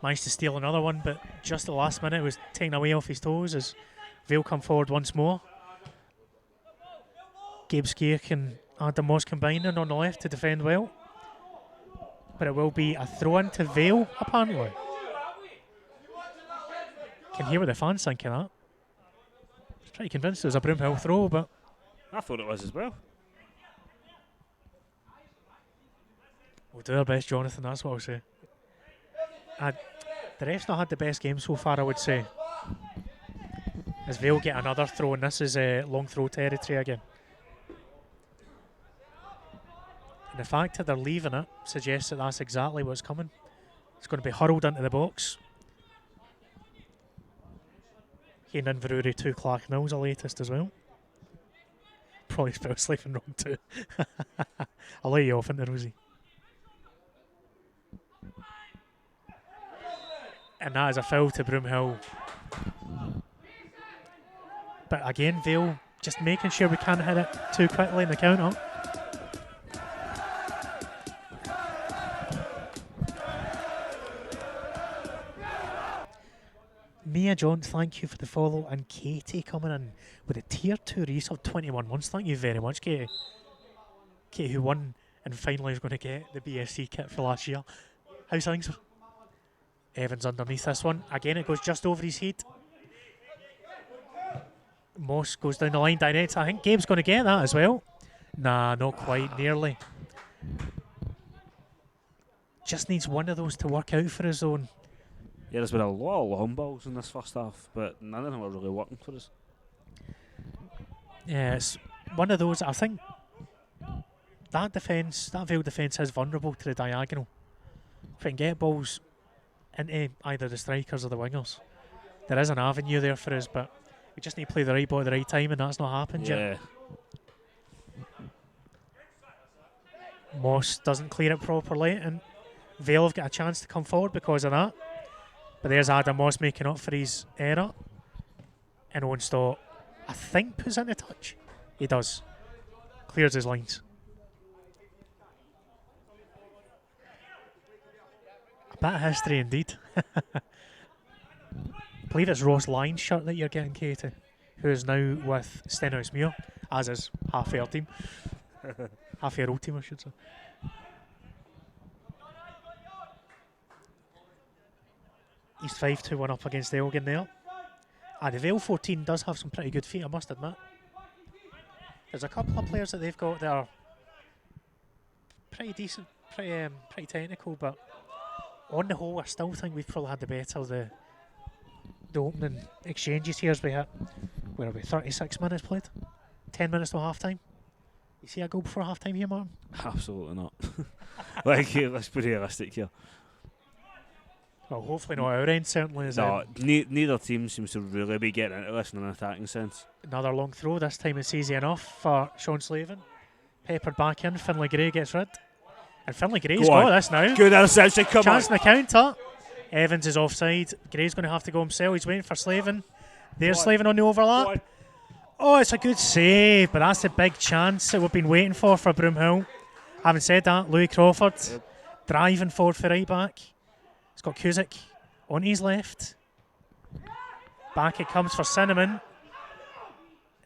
managed to steal another one, but just at the last minute it was taken away off his toes as Vale come forward once more. Gabe Skirk and Adam Moss combining on the left to defend well. But it will be a throw-in to Vale, apparently. Can hear what the fans think of that. I was pretty convinced it was a Broomhill throw, but I thought it was as well. we'll do our best, Jonathan, that's what I'll say. The ref's not had the best game so far, I would say. As Vale get another throw, and this is long throw territory again. And the fact that they're leaving it suggests that that's exactly what's coming. It's going to be hurled into the box. Kane Inverurie 2 Clark Mills, the latest as well. Probably spelled Slavin wrong too. I'll lay you off into Rosie. And that is a foul to Broomhill. But again, Vale just making sure we can't hit it too quickly in the counter. Mia Jones, thank you for the follow, and Katie coming in with a tier 2 resub 21 months. Thank you very much, Katie. Katie, who won and finally is going to get the BSC kit for last year. How's things? Evans underneath this one. Again, it goes just over his head. Moss goes down the line direct. I think Gabe's going to get that as well. Nah, not quite. Nearly. Just needs one of those to work out for his own. Yeah, there's been a lot of long balls in this first half, but none of them are really working for us. Yeah, it's one of those. I think that defence, that Vale defence, is vulnerable to the diagonal. If we can get balls into either the strikers or the wingers, there is an avenue there for us, but we just need to play the right ball at the right time, and that's not happened yet. Moss doesn't clear it properly, and Vale have got a chance to come forward because of that. But there's Adam Moss making up for his error. And Owen Stott, I think, puts in the touch. He does. Clears his lines. A bit of history indeed. I believe it's Ross Lyon's shirt that you're getting, Katie, who is now with Stenhousemuir, as is half our team. Half our old team, I should say. East 5-2-1 up against Elgin there. The Vale 14 does have some pretty good feet, I must admit. There's a couple of players that they've got that are pretty decent, pretty technical, but on the whole, I still think we've probably had the better of the opening exchanges here as we hit. Where are we? 36 minutes played? 10 minutes to half time? You see a goal before half time here, Martin? Absolutely not. Let's be realistic here. Well, hopefully not our end, certainly. No, neither team seems to really be getting into this in an attacking sense. Another long throw, this time it's easy enough for Sean Slavin. Peppered back in, Finlay Gray gets rid. And Finlay Gray's got this now. Good interception, come Chance on. in the counter. Evans is offside. Gray's going to have to go himself. He's waiting for Slavin. There's Slavin on the overlap. Oh, it's a good save, but that's a big chance that we've been waiting for Broomhill. Having said that, Louis Crawford driving forward for right back. He's got Cusick on his left. Back it comes for Cinnamon.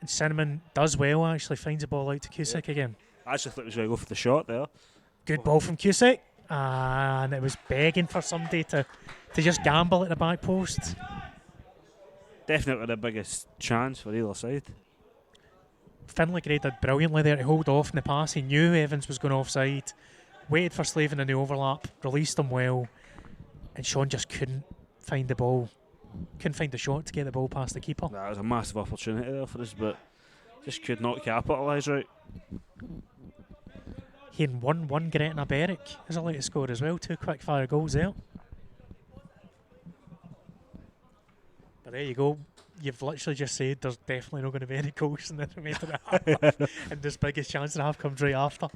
And Cinnamon does well, actually finds the ball out to Cusick again. I actually thought he was going to go for the shot there. Good ball from Cusick. And it was begging for somebody to just gamble at the back post. Definitely the biggest chance for either side. Finlay Gray did brilliantly there to hold off in the pass. He knew Evans was going offside, waited for Slavin in the overlap, released him well, and Sean just couldn't find the ball. Couldn't find the shot to get the ball past the keeper. That was a massive opportunity there for us, but just could not capitalise right. He had 1-1 Gretna Berwick as a latest score as well. 2 quick fire goals there. But there you go. You've literally just said there's definitely not going to be any goals in the remainder of the half. And this biggest chance of the half comes right after.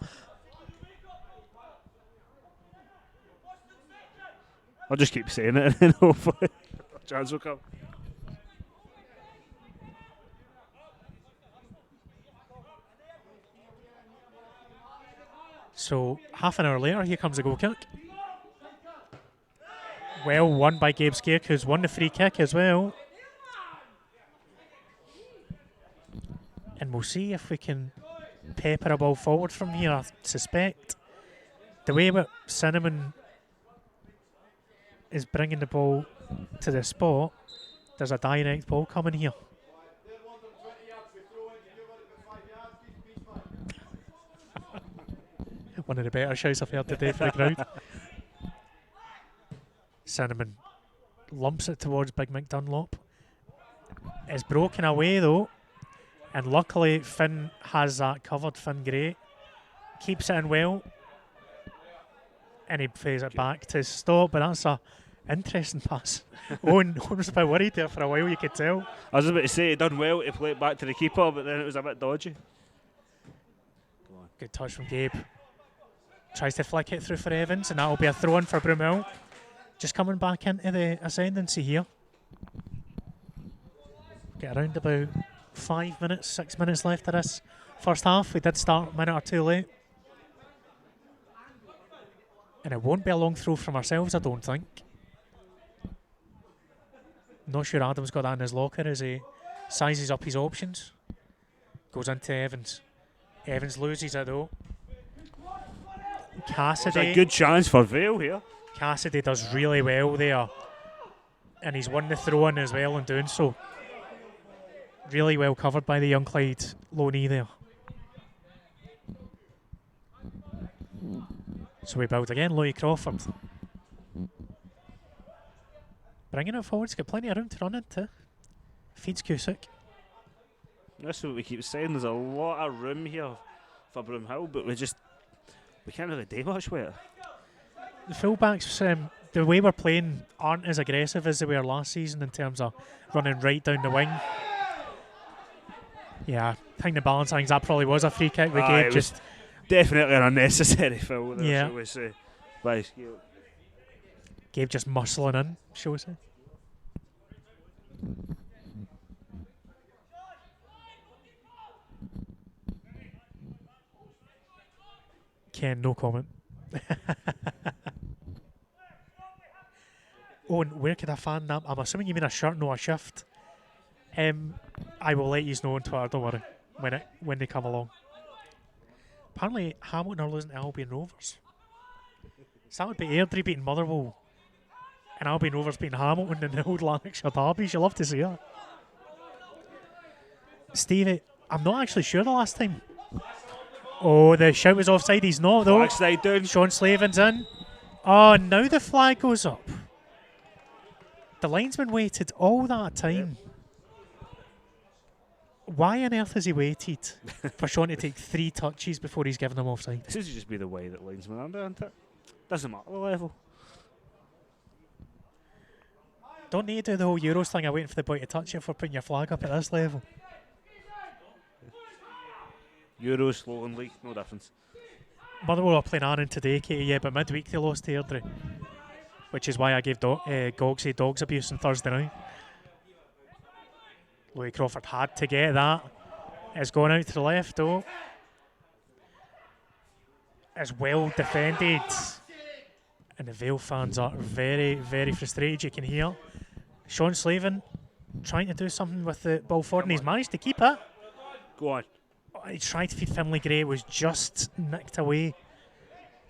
I'll just keep saying it and then hopefully a chance will come. So half an hour later, here comes a goal kick. Well won by Gabe Skirk, who's won the free kick as well. And we'll see if we can pepper a ball forward from here. I suspect the way that Cinnamon is bringing the ball to the spot, there's a direct ball coming here. One of the better shows I've heard today for the crowd. Cinnamon lumps it towards Big Mick Dunlop. It's broken away though, and luckily Finn has that covered. Finn Gray keeps it in well, and he plays it back to stop. But that's a interesting pass. Owen was a bit worried there for a while, you could tell. I was about to say he done well to play it back to the keeper, but then it was a bit dodgy. Good touch from Gabe. Tries to flick it through for Evans, and that'll be a throw-in for Broomhill. Just coming back into the ascendancy here. Get around about 5 minutes, 6 minutes left of this first half. We did start a minute or two late. And it won't be a long throw from ourselves, I don't think. Not sure Adam's got that in his locker as he sizes up his options. Goes into Evans. Evans loses it though. Cassidy. It's a good chance for Vale here. Cassidy does really well there. And he's won the throw-in as well in doing so. Really well covered by the young Clyde loanee there. So we build again, Louis Crawford. Bringing it forward, he's got plenty of room to run into. Feeds Cusick. That's what we keep saying, there's a lot of room here for Broomhill, but we can't really do much with it. The fullbacks, the way we're playing, aren't as aggressive as they were last season in terms of running right down the wing. Yeah, I think the balance things, that probably was a free kick we gave. Just definitely an unnecessary foul there, yeah. shall we say. By skill. Gabe just muscling in, shall we say. Ken, no comment. Owen, where could I find that? I'm assuming you mean a shirt, no a shift. I will let you know on Twitter, don't worry, when they come along. Apparently Hamilton are losing to Albion Rovers. So that would be Airdrie beating Motherwell and Albion Rovers beating Hamilton in the old Lanarkshire derby. You'll love to see that. Stevie, I'm not actually sure the last time. Oh, the shout was offside. He's not though. Backside down. Sean Slavin's in. Oh, now the flag goes up. The linesman waited all that time. Yep. Why on earth has he waited for Sean to take 3 touches before he's given him offside? This is just be the way that linesmen are, isn't it? Doesn't matter the level. Don't need to do the whole Euros thing of waiting for the boy to touch it for putting your flag up at this level. Euros, Lowland League, no difference. Motherwell are playing Arran today, Katie, yeah, but midweek they lost to Airdrie, which is why I gave Gogsy dogs abuse on Thursday night. Louis Crawford had to get that. It's going out to the left though. It's well defended. And the Vale fans are very, very frustrated, you can hear. Sean Slavin trying to do something with the ball forward and he's managed to keep it. Go on. He tried to feed Finlay Gray, it was just nicked away.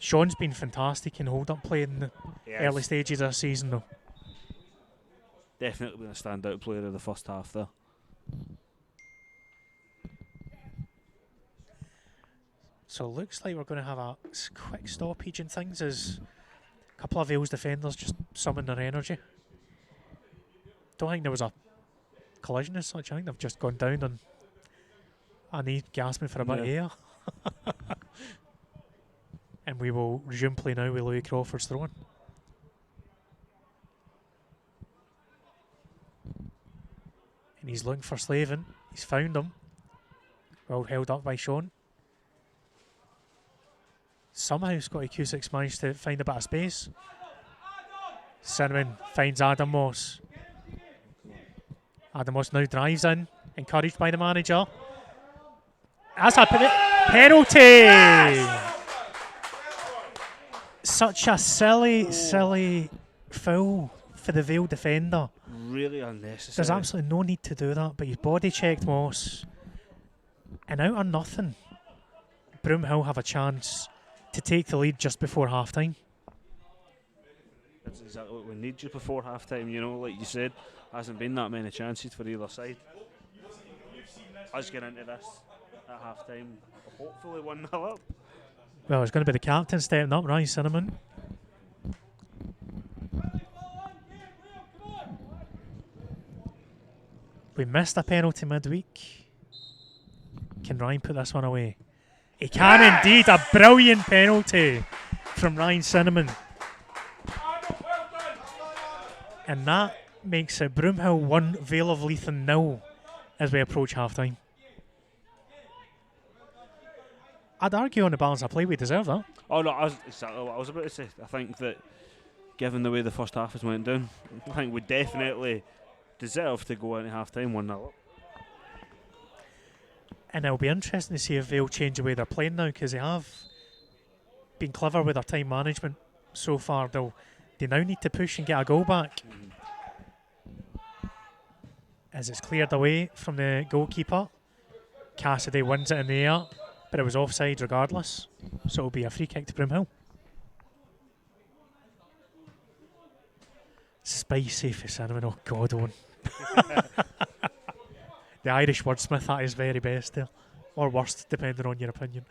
Sean's been fantastic in hold-up play in the Yeah, early stages of the season, though. definitely been a standout player of the first half there. So it looks like we're going to have a quick stoppage and things as a couple of Vale's defenders just summon their energy. Don't think there was a collision as such. I think they've just gone down on a knee, gasping for a bit of air. And we will resume play now with Louis Crawford's throwing. And he's looking for Slavin. He's found him. Well held up by Sean. Somehow Scotty Cusick's managed to find a bit of space. Cinnamon finds Adam Moss. Adam Moss now drives in, encouraged by the manager. That's a penalty! Such a silly foul for the Vale defender. Really unnecessary. There's absolutely no need to do that, but he's body checked Moss. And out of nothing, Broomhill have a chance to take the lead just before half time. That's exactly what we need just before half time, you know, like you said. Hasn't been that many chances for either side. Us getting into this at half time, hopefully 1-0 up. Well, it's going to be the captain stepping up, Ryan Cinnamon. We missed a penalty midweek. Can Ryan put this one away? He can indeed. A brilliant penalty from Ryan Cinnamon. And that makes it Broomhill 1, Vale of Leithen 0 as we approach half time. I'd argue on the balance of play we deserve that. Oh no, exactly what I was about to say. I think that given the way the first half has went down, I think we definitely deserve to go into half time 1-0 up. And it'll be interesting to see if Vale change the way they're playing now, because they have been clever with their time management so far. They now need to push and get a goal back. As it's cleared away from the goalkeeper. Cassidy wins it in the air, but it was offside regardless. So it'll be a free kick to Broomhill. Spicy for Cinnamon. Oh God, Owen. The Irish wordsmith at his very best there. Or worst, depending on your opinion.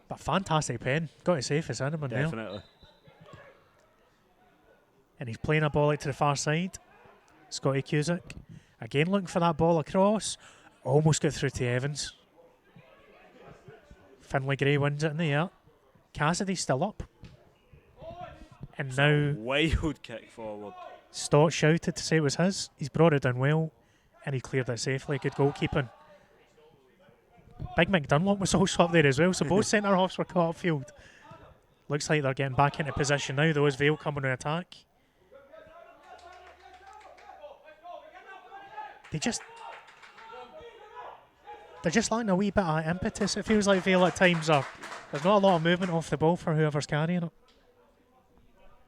But fantastic pen. Got to say for Cinnamon there. Definitely. And he's playing a ball out to the far side. Scotty Cusick. Again looking for that ball across. Almost got through to Evans. Finlay Gray wins it in the air. Cassidy's still up. And It's now a wild kick forward. Stott shouted to say it was his. He's brought it down well. And he cleared it safely. Good goalkeeping. Big Mick Dunlop was also up there as well. So both centre halves were caught upfield. Looks like they're getting back into position now, though, as Vale coming to attack. They're just lacking a wee bit of impetus. It feels like Vale at times there's not a lot of movement off the ball for whoever's carrying it.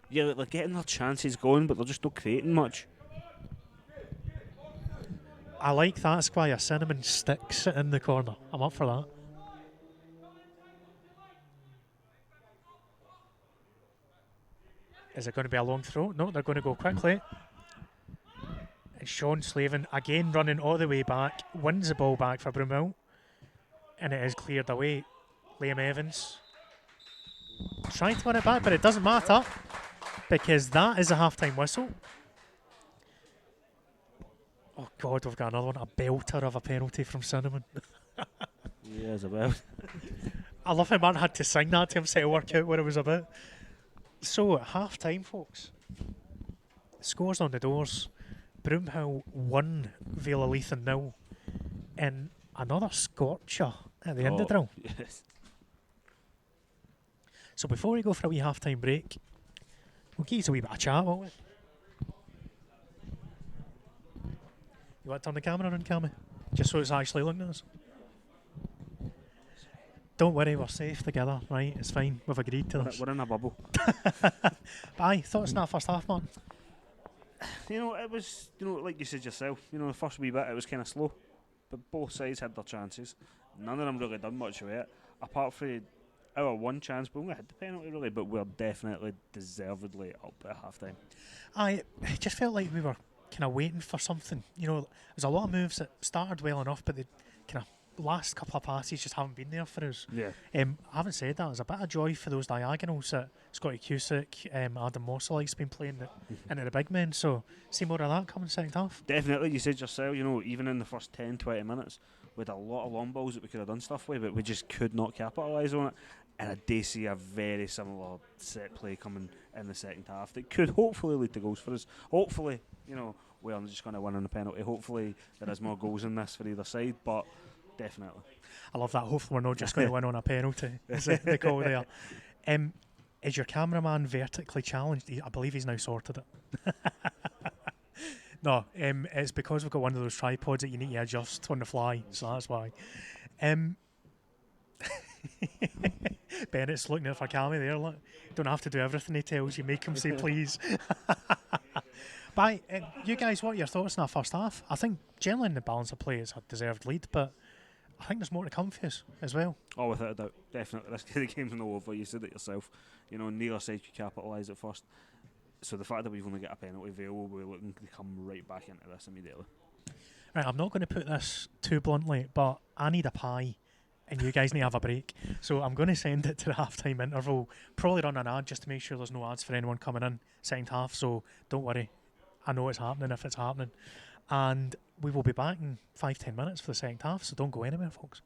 Yeah, they're getting their chances going, but they're just not creating much. I like that Squire Cinnamon sticks it in the corner. I'm up for that. Is it going to be a long throw? No, they're going to go quickly. And Sean Slavin again running all the way back, wins the ball back for Broomhill. And it is cleared away. Liam Evans trying to win it back, but it doesn't matter because that is a half-time whistle. Oh God, we've got another one. A belter of a penalty from Cinnamon. Yeah, it's about. I love how Martin had to sing that to himself to work out what it was about. So, at half-time, folks, scores on the doors. Broomhill 1, Vale of Leithen 0. And another scorcher at the end of the drill. Yes. So before we go for a wee half-time break, we'll give you a wee bit of chat, won't we? You want to turn the camera on, Cammy? Just so it's actually looking at us. Don't worry, we're safe together, right? It's fine. We've agreed to this. We're in a bubble. But aye, thoughts in that first half, man? You know, it was, like you said yourself, the first wee bit, it was kind of slow. But both sides had their chances. None of them really done much with it, apart from our one chance. We only hit the penalty really, but we're definitely deservedly up at half time. It just felt like we were kind of waiting for something. You know, there's a lot of moves that started well enough, but the kind of last couple of passes just haven't been there for us. Yeah. Having said that, there's a bit of joy for those diagonals that Scotty Cusick, Adam Mosselike's been playing into the big men. So see more of that coming second half. Definitely, you said yourself, even in the first 10, 20 minutes, we had a lot of long balls that we could have done stuff with, but we just could not capitalise on it. And I do see a very similar set play coming in the second half that could hopefully lead to goals for us. Hopefully, we aren't just going to win on a penalty. Hopefully, there is more goals in this for either side, but definitely. I love that. Hopefully, we're not just going to win on a penalty. Is the call there? Is your cameraman vertically challenged? I believe he's now sorted it. No, it's because we've got one of those tripods that you need to adjust on the fly, so that's why. Bennett's looking at for Cammy there. Look, don't have to do everything he tells you. Make him say please. But you guys, what are your thoughts on that first half? I think generally in the balance of play, it's a deserved lead, but I think there's more to come for us as well. Oh, without a doubt, definitely. This the game's not over. You said it yourself. Neither side could capitalise at first. So the fact that we've only got a penalty, Vale will be looking to come right back into this immediately. Right, I'm not going to put this too bluntly, but I need a pie, and you guys need to have a break. So I'm going to send it to the half-time interval. Probably run an ad just to make sure there's no ads for anyone coming in second half. So don't worry, I know it's happening if it's happening, and we will be back in 5-10 minutes for the second half. So don't go anywhere, folks.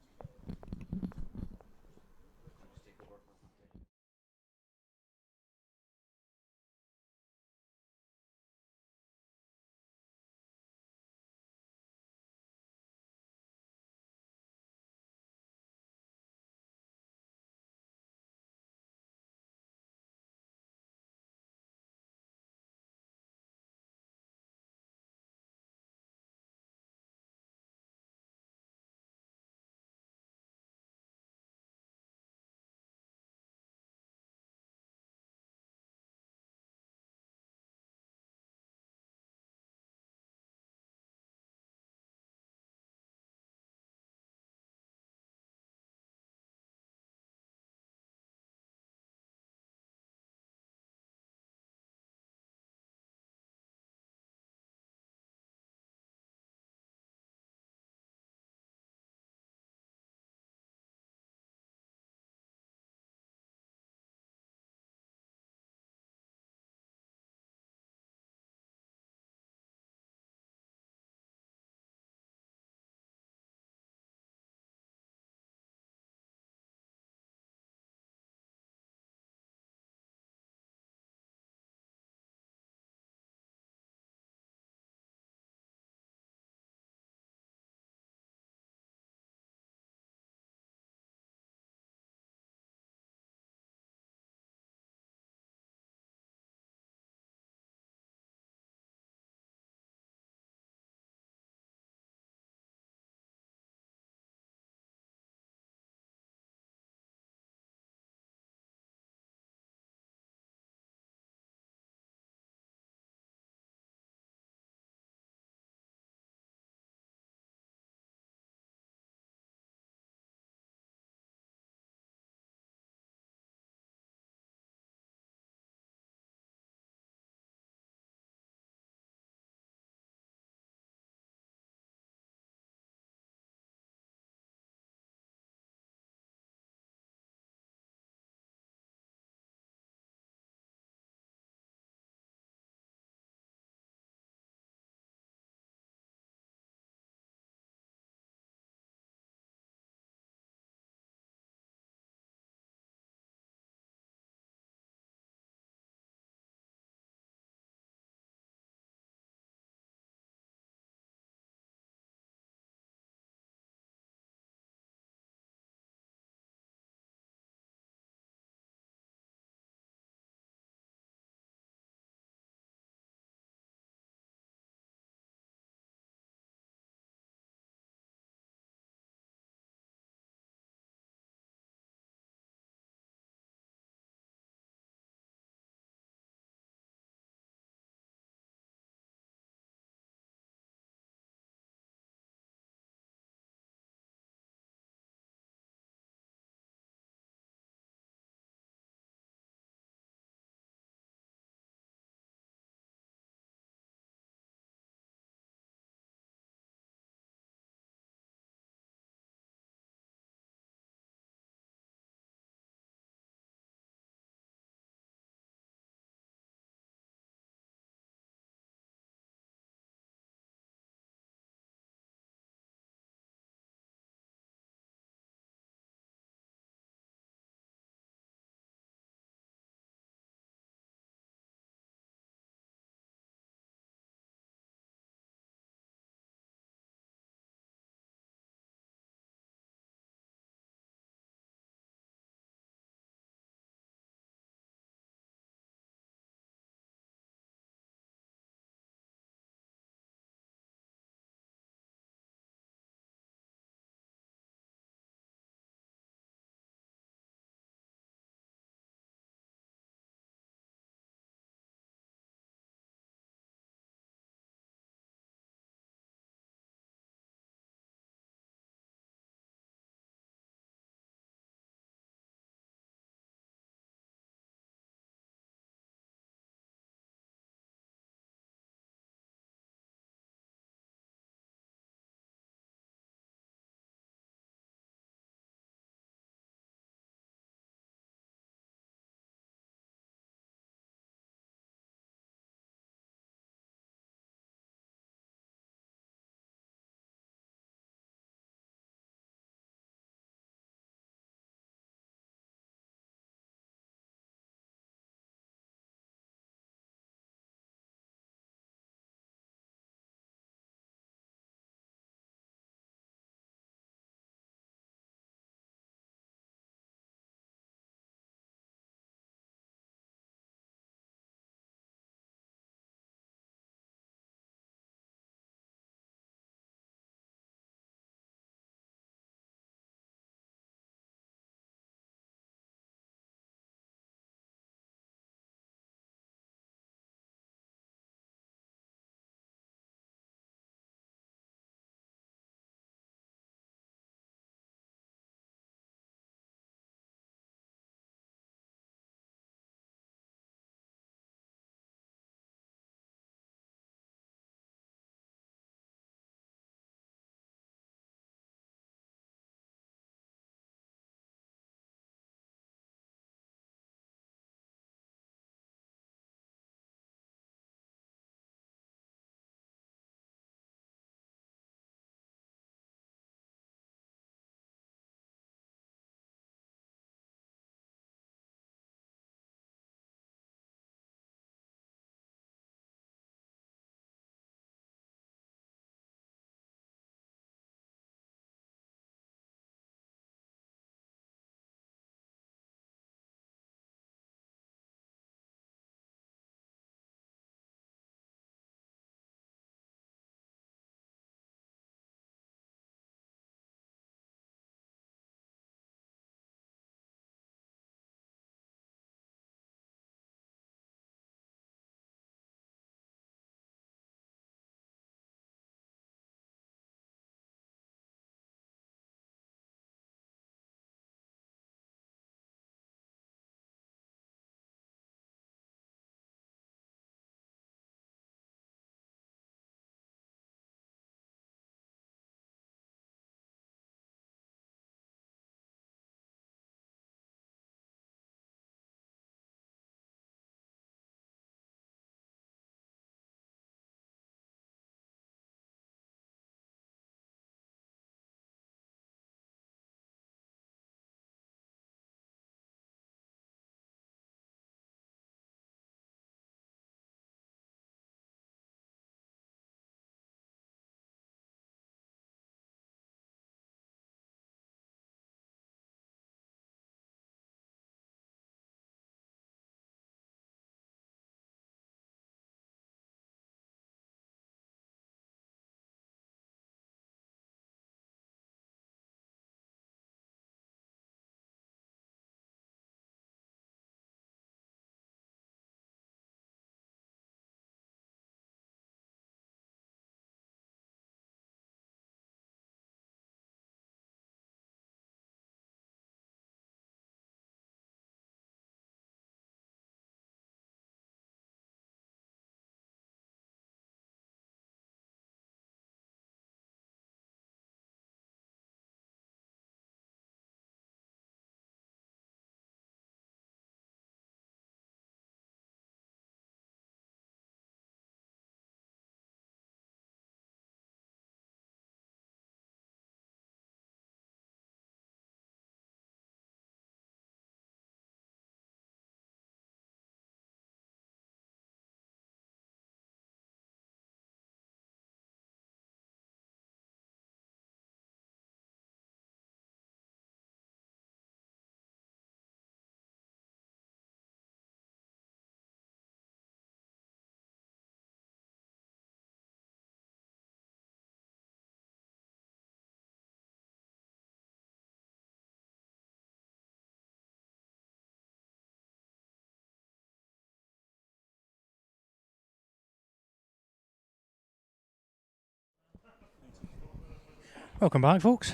Welcome back, folks.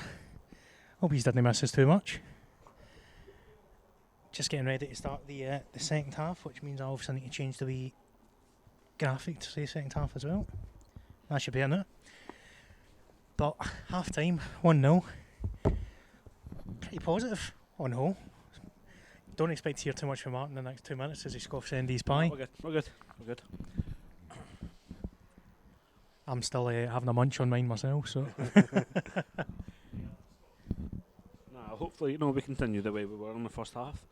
Hope you didn't miss us too much. Just getting ready to start the second half, which means I obviously need to change the wee graphic to say second half as well. That should be in it. But half time, 1-0. Pretty positive on the whole. Don't expect to hear too much from Martin in the next 2 minutes as he scoffs Andy's pie. We're good. I'm still having a munch on mine myself, so. Hopefully, we continue the way we were in the first half.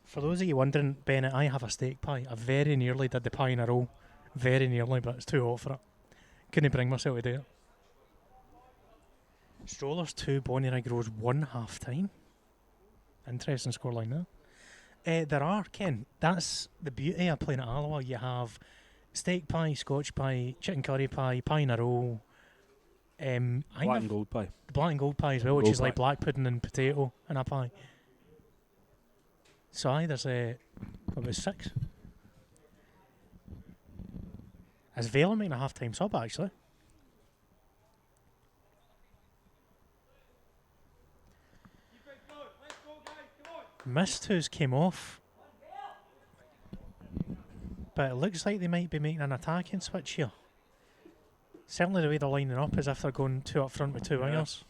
For those of you wondering, Bennett, I have a steak pie. I very nearly did the pie in a row. Very nearly, but it's too hot for it. Couldn't bring myself to do it. Strollers 2, Bonnie Rig Rose 1 half time. Interesting scoreline there. There are, Ken, that's the beauty of playing at Alloa. You have steak pie, Scotch pie, chicken curry pie, pie in a row. Black and gold pie. Black and gold pie as well, which Gold is like black pudding and potato in a pie. So there's what was 6? Is Vale making a half-time sub actually? Mist who's came off, but it looks like they might be making an attacking switch here. Certainly the way they're lining up is if they're going 2 up front with 2 wingers.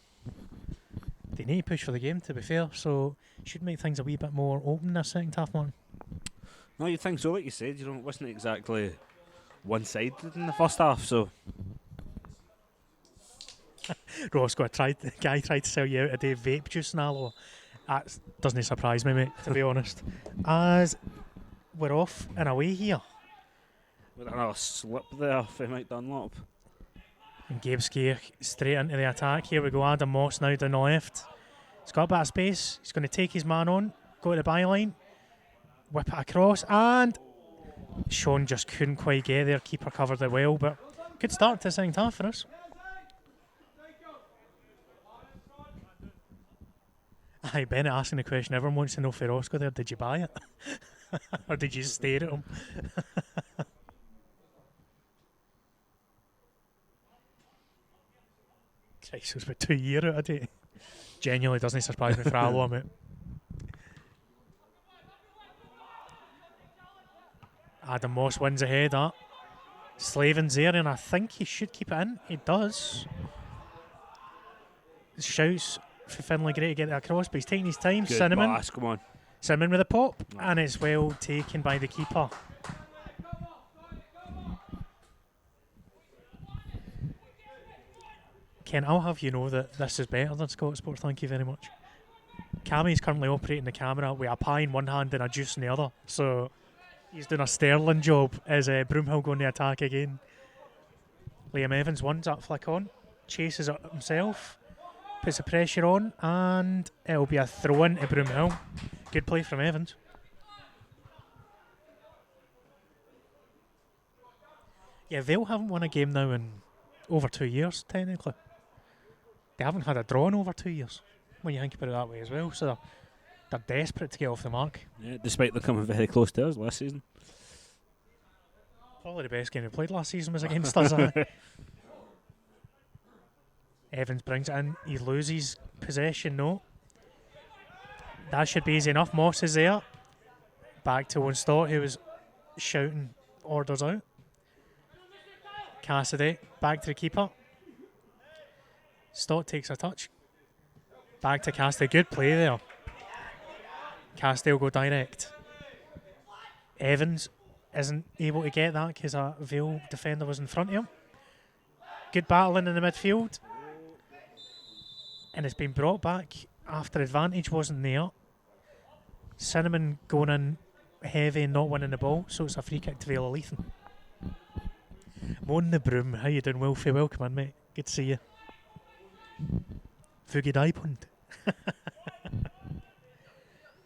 They need to push for the game, to be fair, so should make things a wee bit more open this second half, man. No, you think so? Like you said, it wasn't exactly one-sided in the first half, so. Ross the guy tried to sell you out a day of vape juice in Alloa. That doesn't surprise me, mate, to be honest. As we're off and away here. With another slip there for Mike Dunlop. And Gabe Skier straight into the attack. Here we go, Adam Moss now down the left. He's got a bit of space. He's going to take his man on, go to the byline, whip it across, and Sean just couldn't quite get there. Keeper covered it well, but good start to the second half for us. Aye, Bennett asking the question, everyone wants to know for Roscoe there, did you buy it? Or did you just stare at him? Christ, it was about 2 years out of date. Genuinely doesn't surprise me for Alloa, mate. Adam Moss wins ahead, Slavin's there, and I think he should keep it in. He does. Shouts for Finlay, great to get it across, but he's taking his time. Good Cinnamon. pass, come on. Cinnamon with a pop, and it's well taken by the keeper. Ken, I'll have you know that this is better than Scott Sport, thank you very much. Cammy's currently operating the camera with a pie in one hand and a juice in the other, so he's doing a sterling job as Broomhill going to attack again. Liam Evans wants that flick on, chases it himself, puts the pressure on, and it'll be a throw in to Broomhill. Good play from Evans. Yeah, Vale haven't won a game now in over 2 years, technically. They haven't had a draw in over 2 years, when you think about it that way as well, so they're desperate to get off the mark. Yeah, despite them coming very close to us last season. Probably the best game we played last season was against us. Evans brings it in, he loses possession, no. That should be easy enough. Moss is there. Back to one Stott, who was shouting orders out. Cassidy, back to the keeper. Stott takes a touch. Back to Cassidy, good play there. Cassidy will go direct. Evans isn't able to get that because a Vale defender was in front of him. Good battling in the midfield. And it's been brought back after advantage wasn't there. Cinnamon going in heavy and not winning the ball, so it's a free kick to Vale Leithen. Moan the Broom, how you doing, Wilfie? Welcome in, mate. Good to see you. Fugid Ipund.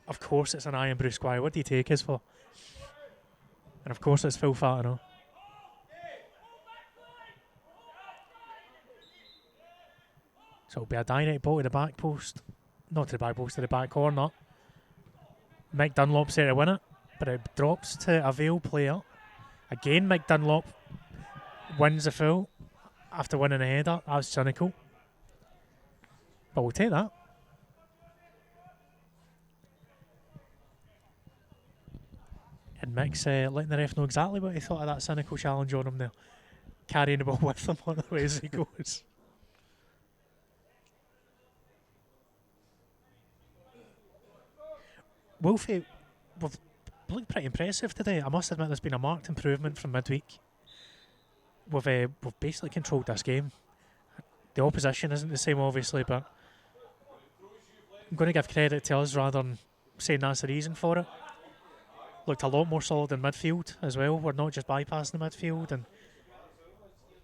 Of course it's an Iron Brew Squire. What do you take us for? And of course it's Phil Fatino. So it'll be a direct ball to the back post. Not to the back post, to the back corner. Mick Dunlop's there to win it, but it drops to a Vale player. Again, Mick Dunlop wins the foul after winning a header. That was cynical. But we'll take that. And Mick's letting the ref know exactly what he thought of that cynical challenge on him there. Carrying the ball with him on the way as he goes. Wolfie, we've looked pretty impressive today. I must admit there's been a marked improvement from midweek. We've basically controlled this game. The opposition isn't the same, obviously, but I'm going to give credit to us rather than saying that's the reason for it. Looked a lot more solid in midfield as well. We're not just bypassing the midfield, and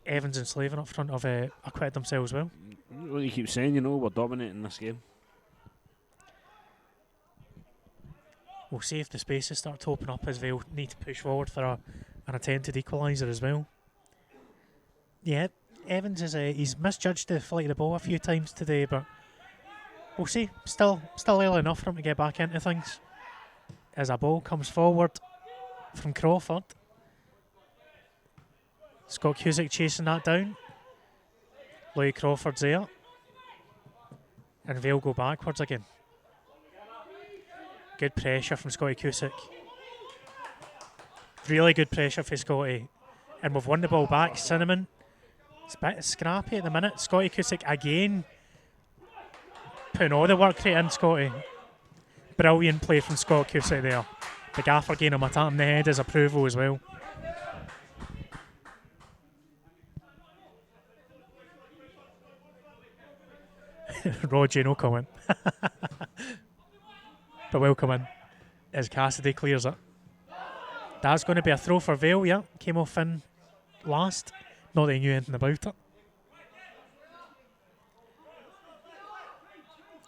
Evans and Slaven up front have acquitted themselves well. What you keep saying, we're dominating this game. We'll see if the spaces start to open up as Vale need to push forward for an attempted equaliser as well. Yeah, Evans he's misjudged the flight of the ball a few times today, but we'll see. Still early enough for him to get back into things. As a ball comes forward from Crawford. Scott Cusick chasing that down. Louis Crawford's there. And Vale go backwards again. Good pressure from Scotty Cusick. Really good pressure for Scotty. And we've won the ball back. Cinnamon. It's a bit scrappy at the minute. Scotty Cusick again. Putting all the work rate in, Scotty. Brilliant play from Scott Cusick there. The gaffer gave him a tap in the head as approval as well. Roger, no comment. But welcome in as Cassidy clears it. That's going to be a throw for Vale, yeah. Came off in last. Not that he knew anything about it.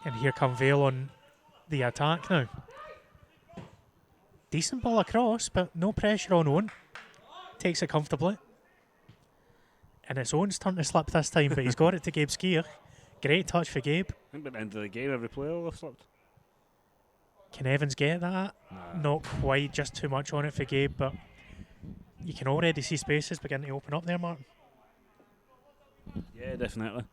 And here come Vale on the attack now. Decent ball across, but no pressure on Owen. Takes it comfortably. And it's Owen's turn to slip this time, but he's got it to Gabe Skier. Great touch for Gabe. I think by the end of the game, every player will have slipped. Can Evans get that? Nah. Not quite, just too much on it for Gabe, but you can already see spaces beginning to open up there, Martin. Yeah, definitely.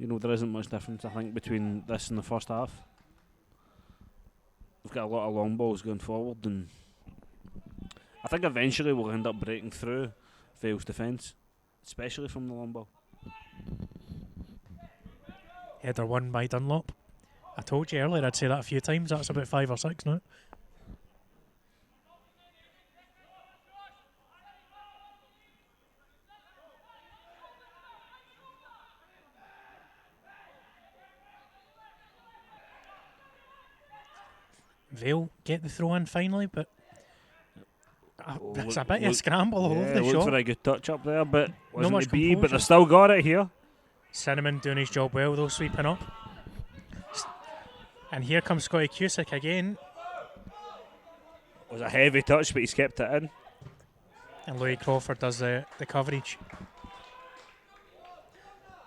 There isn't much difference, I think, between this and the first half. We've got a lot of long balls going forward, and I think eventually we'll end up breaking through Vale's defence, especially from the long ball. Header won by Dunlop. I told you earlier I'd say that a few times. That's about 5 or 6 now. Vale get the throw in finally, but it's a bit of a scramble all over the looked shot. for a good touch up there, but wasn't much to be. composure. But they've still got it here. Cinnamon doing his job well, though, sweeping up. And here comes Scotty Cusick again. It was a heavy touch, but he's kept it in. And Louis Crawford does the coverage.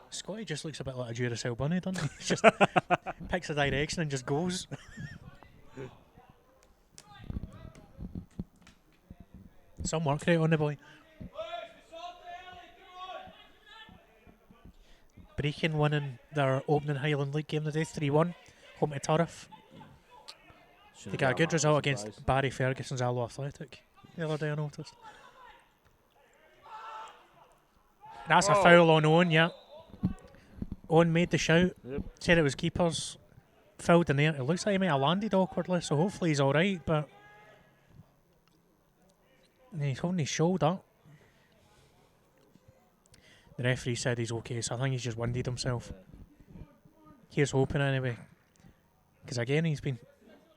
Scotty just looks a bit like a Duracell bunny, doesn't he? He just picks a direction and just goes. Some work rate on the boy. Brechin winning their opening Highland League game today, 3-1, home to Turriff. They got a good result against Barry Ferguson's Allo Athletic the other day, I noticed. That's a foul on Owen, yeah. Owen made the shout, said it was keepers, fouled in there. It looks like he might have landed awkwardly, so hopefully he's alright, but he's holding his shoulder. The referee said he's okay, so I think he's just winded himself. Here's hoping anyway. Because again, he's been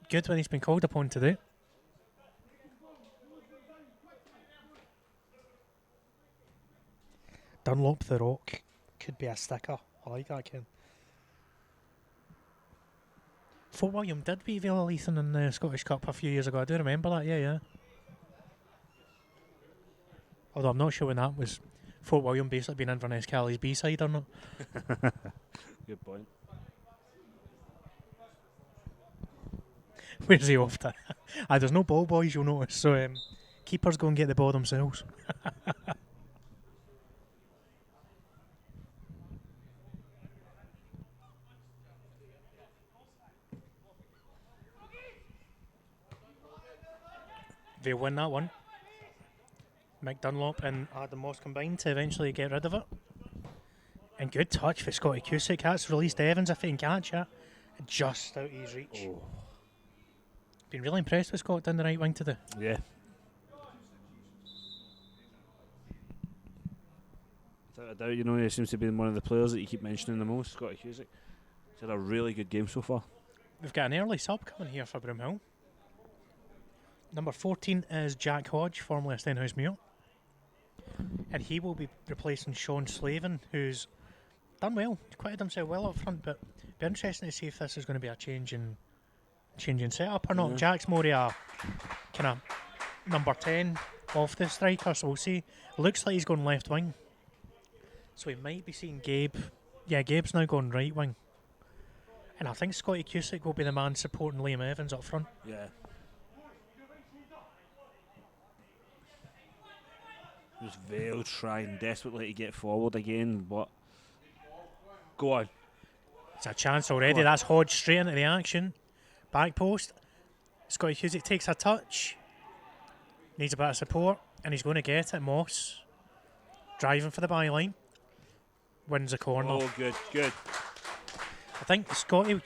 good when he's been called upon today. Dunlop the Rock could be a sticker. I like that, Ken. Fort William did beat Vale Leithen in the Scottish Cup a few years ago. I do remember that, yeah. Although I'm not sure when that was. Fort William basically being Inverness Callie's B-side or not. Good point. Where's he off to? There's no ball boys, you'll notice, so keepers go and get the ball themselves. They'll win that one. Mick Dunlop and Adam Moss combined to eventually get rid of it. And good touch for Scotty Cusick. That's released Evans if he can catch it. Just out of his reach. Oh. Been really impressed with Scott down the right wing today. Yeah. Without a doubt, you know, he seems to be one of the players that you keep mentioning the most, Scotty Cusick. He's had a really good game so far. We've got an early sub coming here for Broomhill. Number 14 is Jack Hodge, formerly of Stenhouse Muir. And he will be replacing Sean Slavin, who's done well, quieted himself well up front, but it'll be interesting to see if this is going to be a change in setup or not. Yeah. Jack's more a kind of number 10 off the striker, so we'll see. Looks like he's going left wing. So we might be seeing Gabe. Yeah, Gabe's now going right wing. And I think Scotty Cusick will be the man supporting Liam Evans up front. Yeah. Just Vale trying desperately to get forward again, but go on. It's a chance already. That's Hodge straight into the action. Back post. Scotty Cusick takes a touch. Needs a bit of support, and he's going to get it. Moss driving for the byline. Wins the corner. Oh, good, good. I think Scotty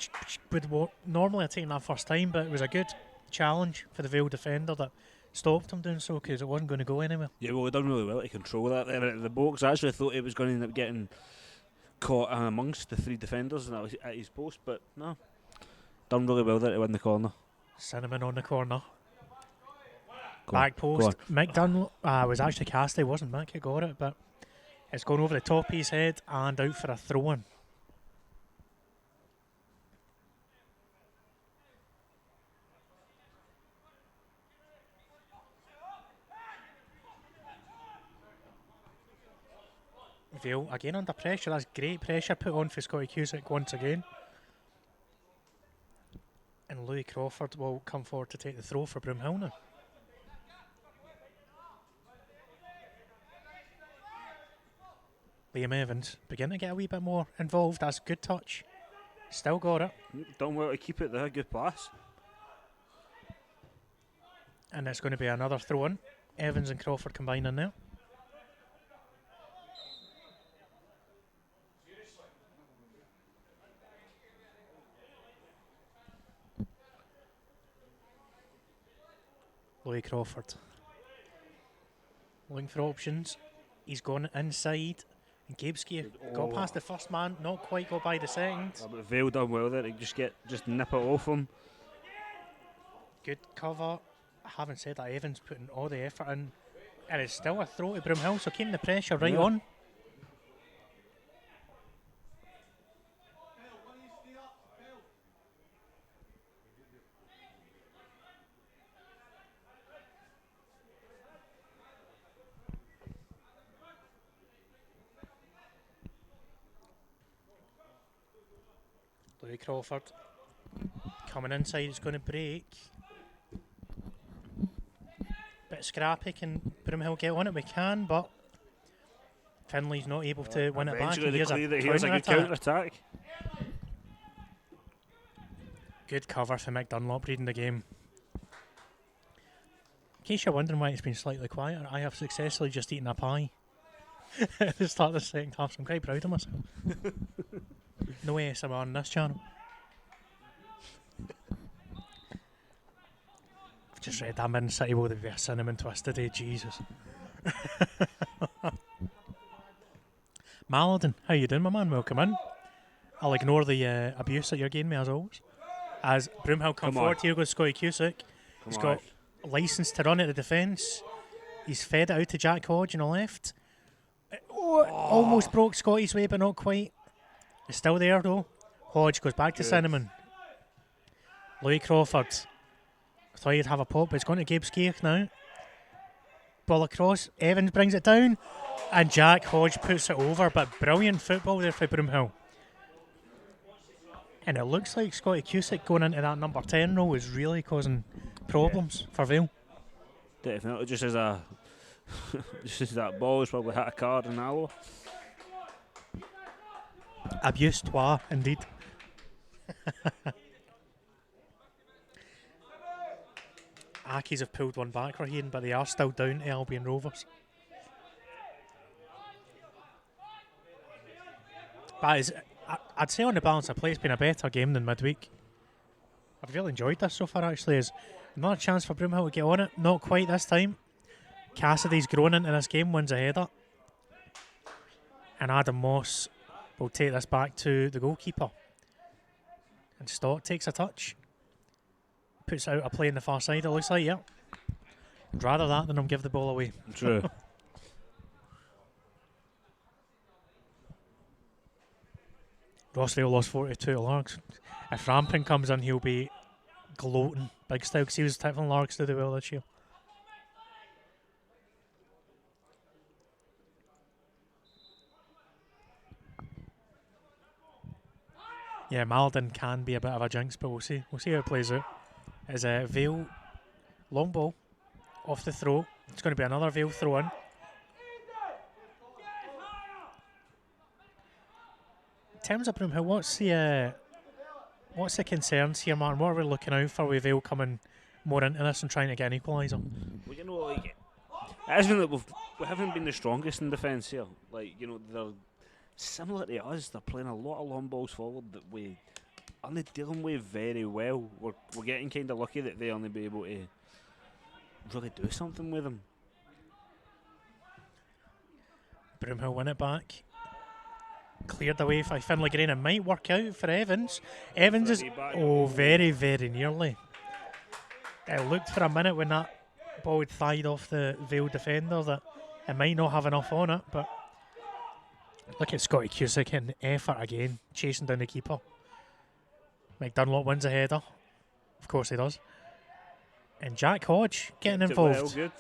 would normally have taken that first time, but it was a good challenge for the Vale defender that stopped him doing so because it wasn't going to go anywhere. Yeah, well, he done really well to control that there at the box. I actually thought he was going to end up getting caught amongst the three defenders and at his post, but no. Done really well there to win the corner. Cinnamon on the corner. Go Back on, post. Mick Dunlop was actually Casty, wasn't Mick who got it, but it's going over the top of his head and out for a throw-in. Vale again under pressure. That's great pressure put on for Scotty Cusick once again. And Louis Crawford will come forward to take the throw for Broomhill now. Liam Evans beginning to get a wee bit more involved. That's a good touch. Still got it. Done well to keep it there. Good pass. And it's going to be another throw-in. Evans and Crawford combining now. Louis Crawford looking for options. He's gone inside. And Gabeski got past the first man, not quite got by the second. Oh, but Vale done well there to just nip it off him. Good cover. Having said that, Evans putting all the effort in. And it's still a throw to Broomhill, so keeping the pressure right on. Louis Crawford coming inside, he's going to break. Bit scrappy, can Broomhill get on it? We can, but Finley's not able to win it back. Here's a good counter-attack. Good cover for Mick Dunlop reading the game. In case you're wondering why it's been slightly quieter, I have successfully just eaten a pie at the start of the second half, so I'm quite proud of myself. No ASMR on this channel. I've just read that Man City will be a cinnamon twist today, Jesus. Maladin, how you doing, my man? Welcome in. I'll ignore the abuse that you're giving me as always. As Broomhill come forward, here goes Scotty Cusick. He's got a licence to run at the defence. He's fed it out to Jack Hodge on the left. Almost broke Scotty's way, but not quite. It's still there though. Hodge goes back to Cinnamon. Louis Crawford. I thought he'd have a pop, but it's going to Gabe Skeach now. Ball across. Evans brings it down. And Jack Hodge puts it over, but brilliant football there for Broomhill. And it looks like Scotty Cusick going into that number 10 role is really causing problems for Vale. Definitely, just as that ball has probably hit a card in Allo. Abuse toi, indeed. Ackies have pulled one back, Raheem, but they are still down to Albion Rovers. But I'd say on the balance of play, it's been a better game than midweek. I've really enjoyed this so far, actually. Is another chance for Broomhill to get on it. Not quite this time. Cassidy's grown into this game, wins a header. And Adam Moss will take this back to the goalkeeper. And Stott takes a touch. Puts out a play on the far side, it looks like, yeah. I'd rather that than him give the ball away. True. Rossvale lost 42 to Largs. If Ramping comes in, he'll be gloating big style because he was tipping Largs to do well this year. Yeah, Malden can be a bit of a jinx, but we'll see. We'll see how it plays out. As a Vale long ball off the throw. It's going to be another Vale throw in. In terms of Broomhill, what's the concerns here, Martin? What are we looking out for with Vale coming more into this and trying to get an equaliser? Well, you know, like, it hasn't that we haven't been the strongest in defence here. Like, you know, they're similar to us. They're playing a lot of long balls forward that we aren't dealing with very well. We're getting kind of lucky that they only be able to really do something with them. Broomhill win it back. Cleared away by Finlay Green. It might work out for Evans. Evans is very, very nearly. It looked for a minute when that ball had thied off the Vale defender that it might not have enough on it, but look at Scotty Cusick in effort again, chasing down the keeper. Mike Dunlop wins a header. Of course he does. And Jack Hodge getting involved. Well, good.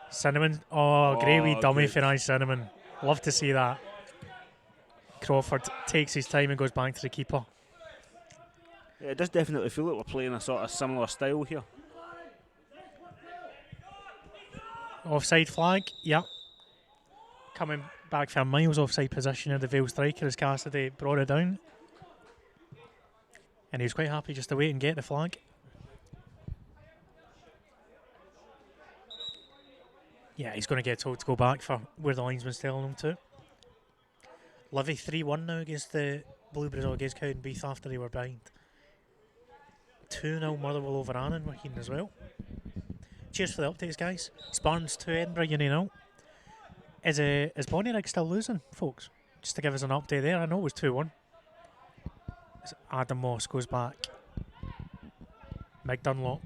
Cinnamon. Great wee dummy for nice Cinnamon. Love to see that. Crawford takes his time and goes back to the keeper. Yeah, it does definitely feel like we're playing a sort of similar style here. Offside flag, yep. Coming back for a miles offside position of the Vale striker as Cassidy brought it down. And he was quite happy just to wait and get the flag. Yeah, he's going to get told to go back for where the linesman's telling him to. Livy 3-1 now against the Blueberries or against Cowdenbeath after they were behind. 2-0 Motherwell over Annan, we're keen as well. Cheers for the updates, guys. Spartans 2, Edinburgh Uni 0. Is Bonnyrigg still losing, folks? Just to give us an update there, I know it was 2-1. As Adam Moss goes back. Mike Dunlop.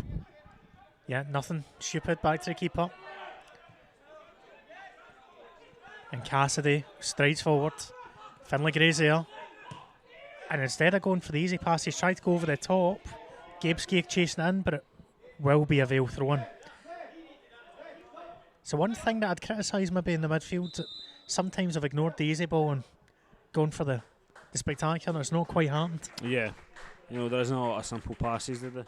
Yeah, nothing stupid, back to the keeper. And Cassidy strides forward. Finlay Gray's there. And instead of going for the easy pass, he's tried to go over the top. Gabe Skate chasing in, but it will be a Vale throw in. So one thing that I'd criticise maybe in the midfield, sometimes I've ignored the easy ball and gone for the spectacular. It's not quite happened. Yeah. You know, there isn't a lot of simple passes, did there?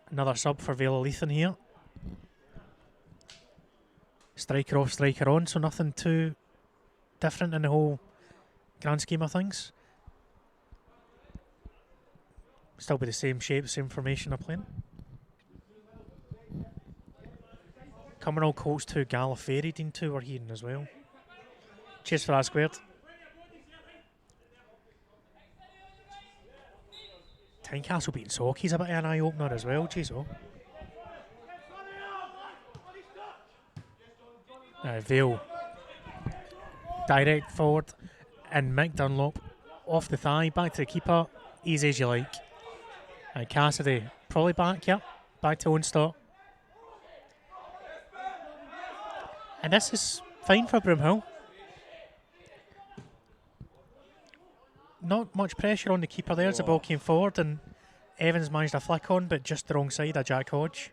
Another sub for Vale Leithen here. Striker off, striker on, so nothing too different in the whole grand scheme of things. Still be the same shape, same formation of playing. Cumbernauld Colts 2, Gallifrey Dean 2 were here as well. Cheers for that, squared. Tynecastle beating Saukeys a bit of an eye-opener as well, jeez oh. Vale direct forward and Mick Dunlop off the thigh, back to the keeper, easy as you like. Cassidy probably back, yeah, back to own start. And this is fine for Broomhill. Not much pressure on the keeper there as the ball came forward and Evans managed a flick on, but just the wrong side of Jack Hodge.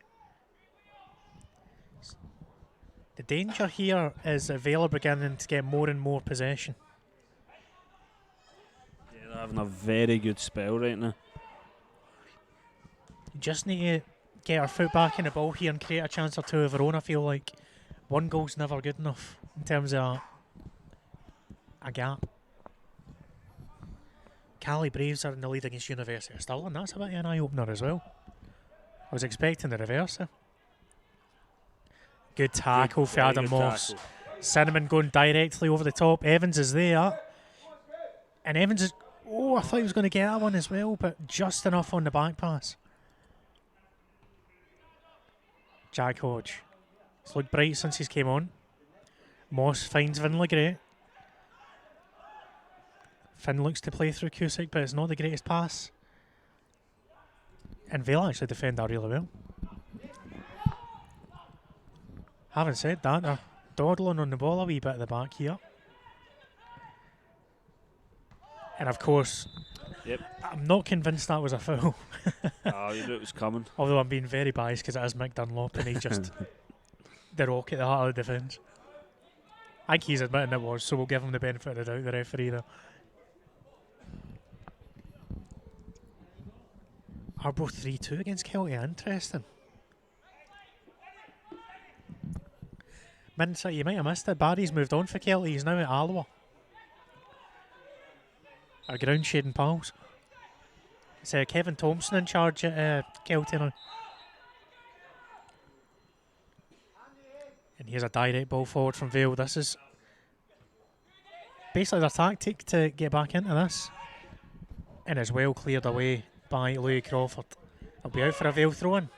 The danger here is that Vale are beginning to get more and more possession. Yeah, they're having a very good spell right now. You just need to get our foot back in the ball here and create a chance or two of our own. I feel like one goal's never good enough in terms of a gap. Cali Braves are in the lead against University of Stirling. That's a bit of an eye-opener as well. I was expecting the reverse there. Good tackle for Very Adam good Moss. tackle. Cinnamon going directly over the top. Evans is there. And Evans is... Oh, I thought he was going to get that one as well, but just enough on the back pass. Jack Hodge. It's looked bright since he's came on. Moss finds Vin great. Finn looks to play through Cusick, but it's not the greatest pass. And Vale actually defend that really well. Having said that, they're dawdling on the ball a wee bit at the back here. And of course, Yep. I'm not convinced that was a foul. Oh, you knew it was coming. Although I'm being very biased because it is Mick Dunlop and he just the rock at the heart of the defence. I think he's admitting it was, so we'll give him the benefit of the doubt, the referee there. Arbroath 3-2 against Kelty, interesting. Mince, you might have missed it. Barry's moved on for Kelty, he's now at Alloa. Our ground shading pals. It's Kevin Thompson in charge at Kelty now. And here's a direct ball forward from Vale. This is basically their tactic to get back into this. And it's well cleared away by Louis Crawford. He'll be out for a Vale throw-in.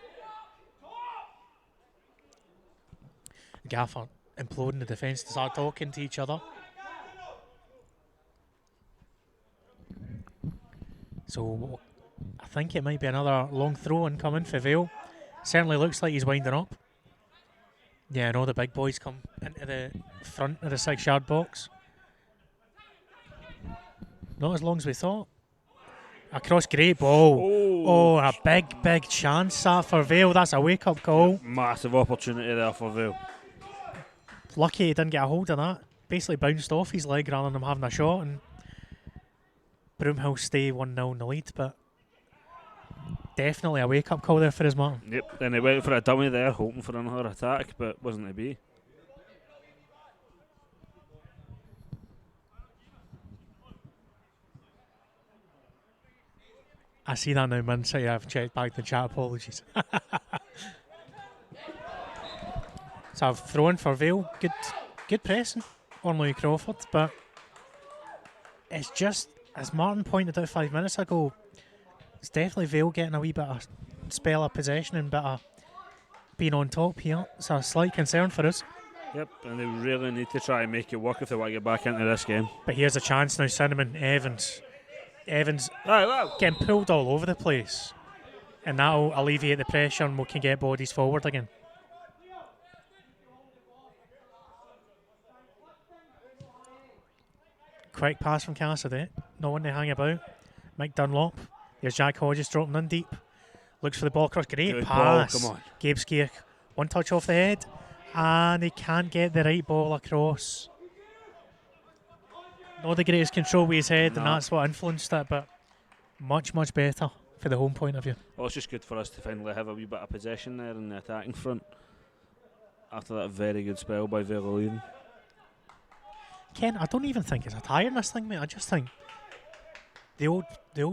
Gaffer imploding the defence to start talking to each other. So I think it might be another long throw-in coming for Vale. Certainly looks like he's winding up. Yeah, and all the big boys come into the front of the 6-yard box. Not as long as we thought. Across, great ball. Oh, a big chance that for Vale. That's a wake-up call. Massive opportunity there for Vale. Lucky he didn't get a hold of that. Basically bounced off his leg rather than him having a shot. And Broomhill stay 1-0 in the lead, but definitely a wake-up call there for his man. Yep, then he went for a dummy there, hoping for another attack, but wasn't to be. I see that now, man. Sorry, I've checked back the chat. Apologies. So I've thrown for Vale. Good pressing on Louis Crawford, but it's just, as Martin pointed out 5 minutes ago, it's definitely Vale getting a wee bit of spell of possession and bit of being on top here. It's a slight concern for us. Yep, and they really need to try and make it work if they want to get back into this game. But here's a chance now. Cinnamon, Evans Right. getting pulled all over the place, and that'll alleviate the pressure and we can get bodies forward again. Quick pass from Cassidy, no one to hang about. Mike Dunlop, there's Jack Hodges dropping in deep, looks for the ball across, great Good pass. ball, come on. Gabe Skier, one touch off the head, and he can't get the right ball across. Not the greatest control with his head, and that's what influenced it, but much better for the home point of view. Well, it's just good for us to finally have a wee bit of possession there in the attacking front after that very good spell by Vale. Ken, I don't even think it's a tiredness thing, mate. I just think the old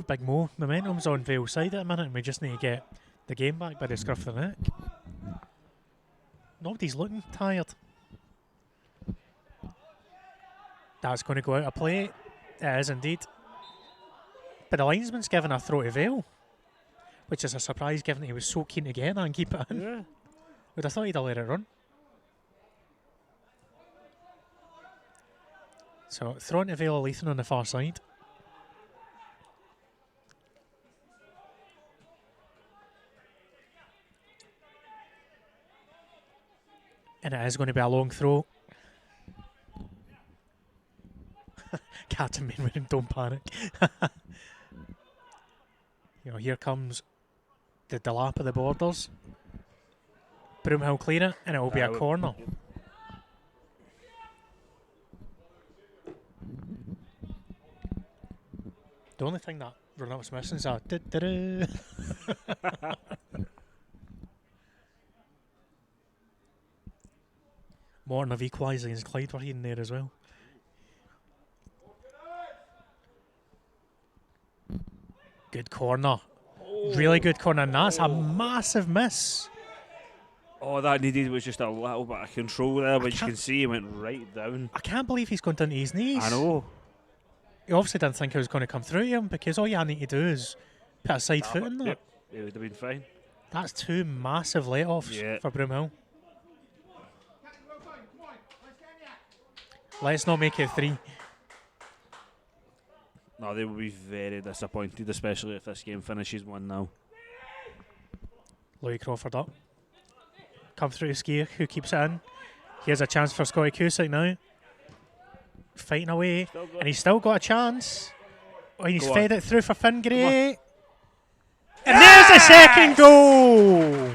Big Mo momentum's on Vale's side at a minute, and we just need to get the game back by the scruff of the neck. Nobody's looking tired. That's going to go out of play. It is indeed. But the linesman's given a throw to Vale, which is a surprise given that he was so keen to get that and keep it in. Yeah. Would have thought he'd have let it run. So thrown to Vale Leithen on the far side. And it is going to be a long throw. Captain Mainwaring, don't panic. Here comes the lap of the borders. Broomhill clear it, and it will be a corner. The only thing that run-up's missing is a du-du-du. Morton have equalised against Clyde were in there as well. Good corner. Really good corner, and that's a massive miss. Oh, that needed was just a little bit of control there, but you can't- can see he went right down. I can't believe he's gone down to his knees. I know. He obviously didn't think it was going to come through him, because all you need to do is put a side foot in that. Yep, it would have been fine. That's 2 massive let-offs for Broomhill. Let's not make it 3. No, they will be very disappointed, especially if this game finishes 1-0. Louis Crawford up. Come through to Skier, who keeps it in. Here's a chance for Scotty Cusick now. Fighting away, and he's still got a chance. Oh, he's fed it through for Finn Gray. And there's the second goal!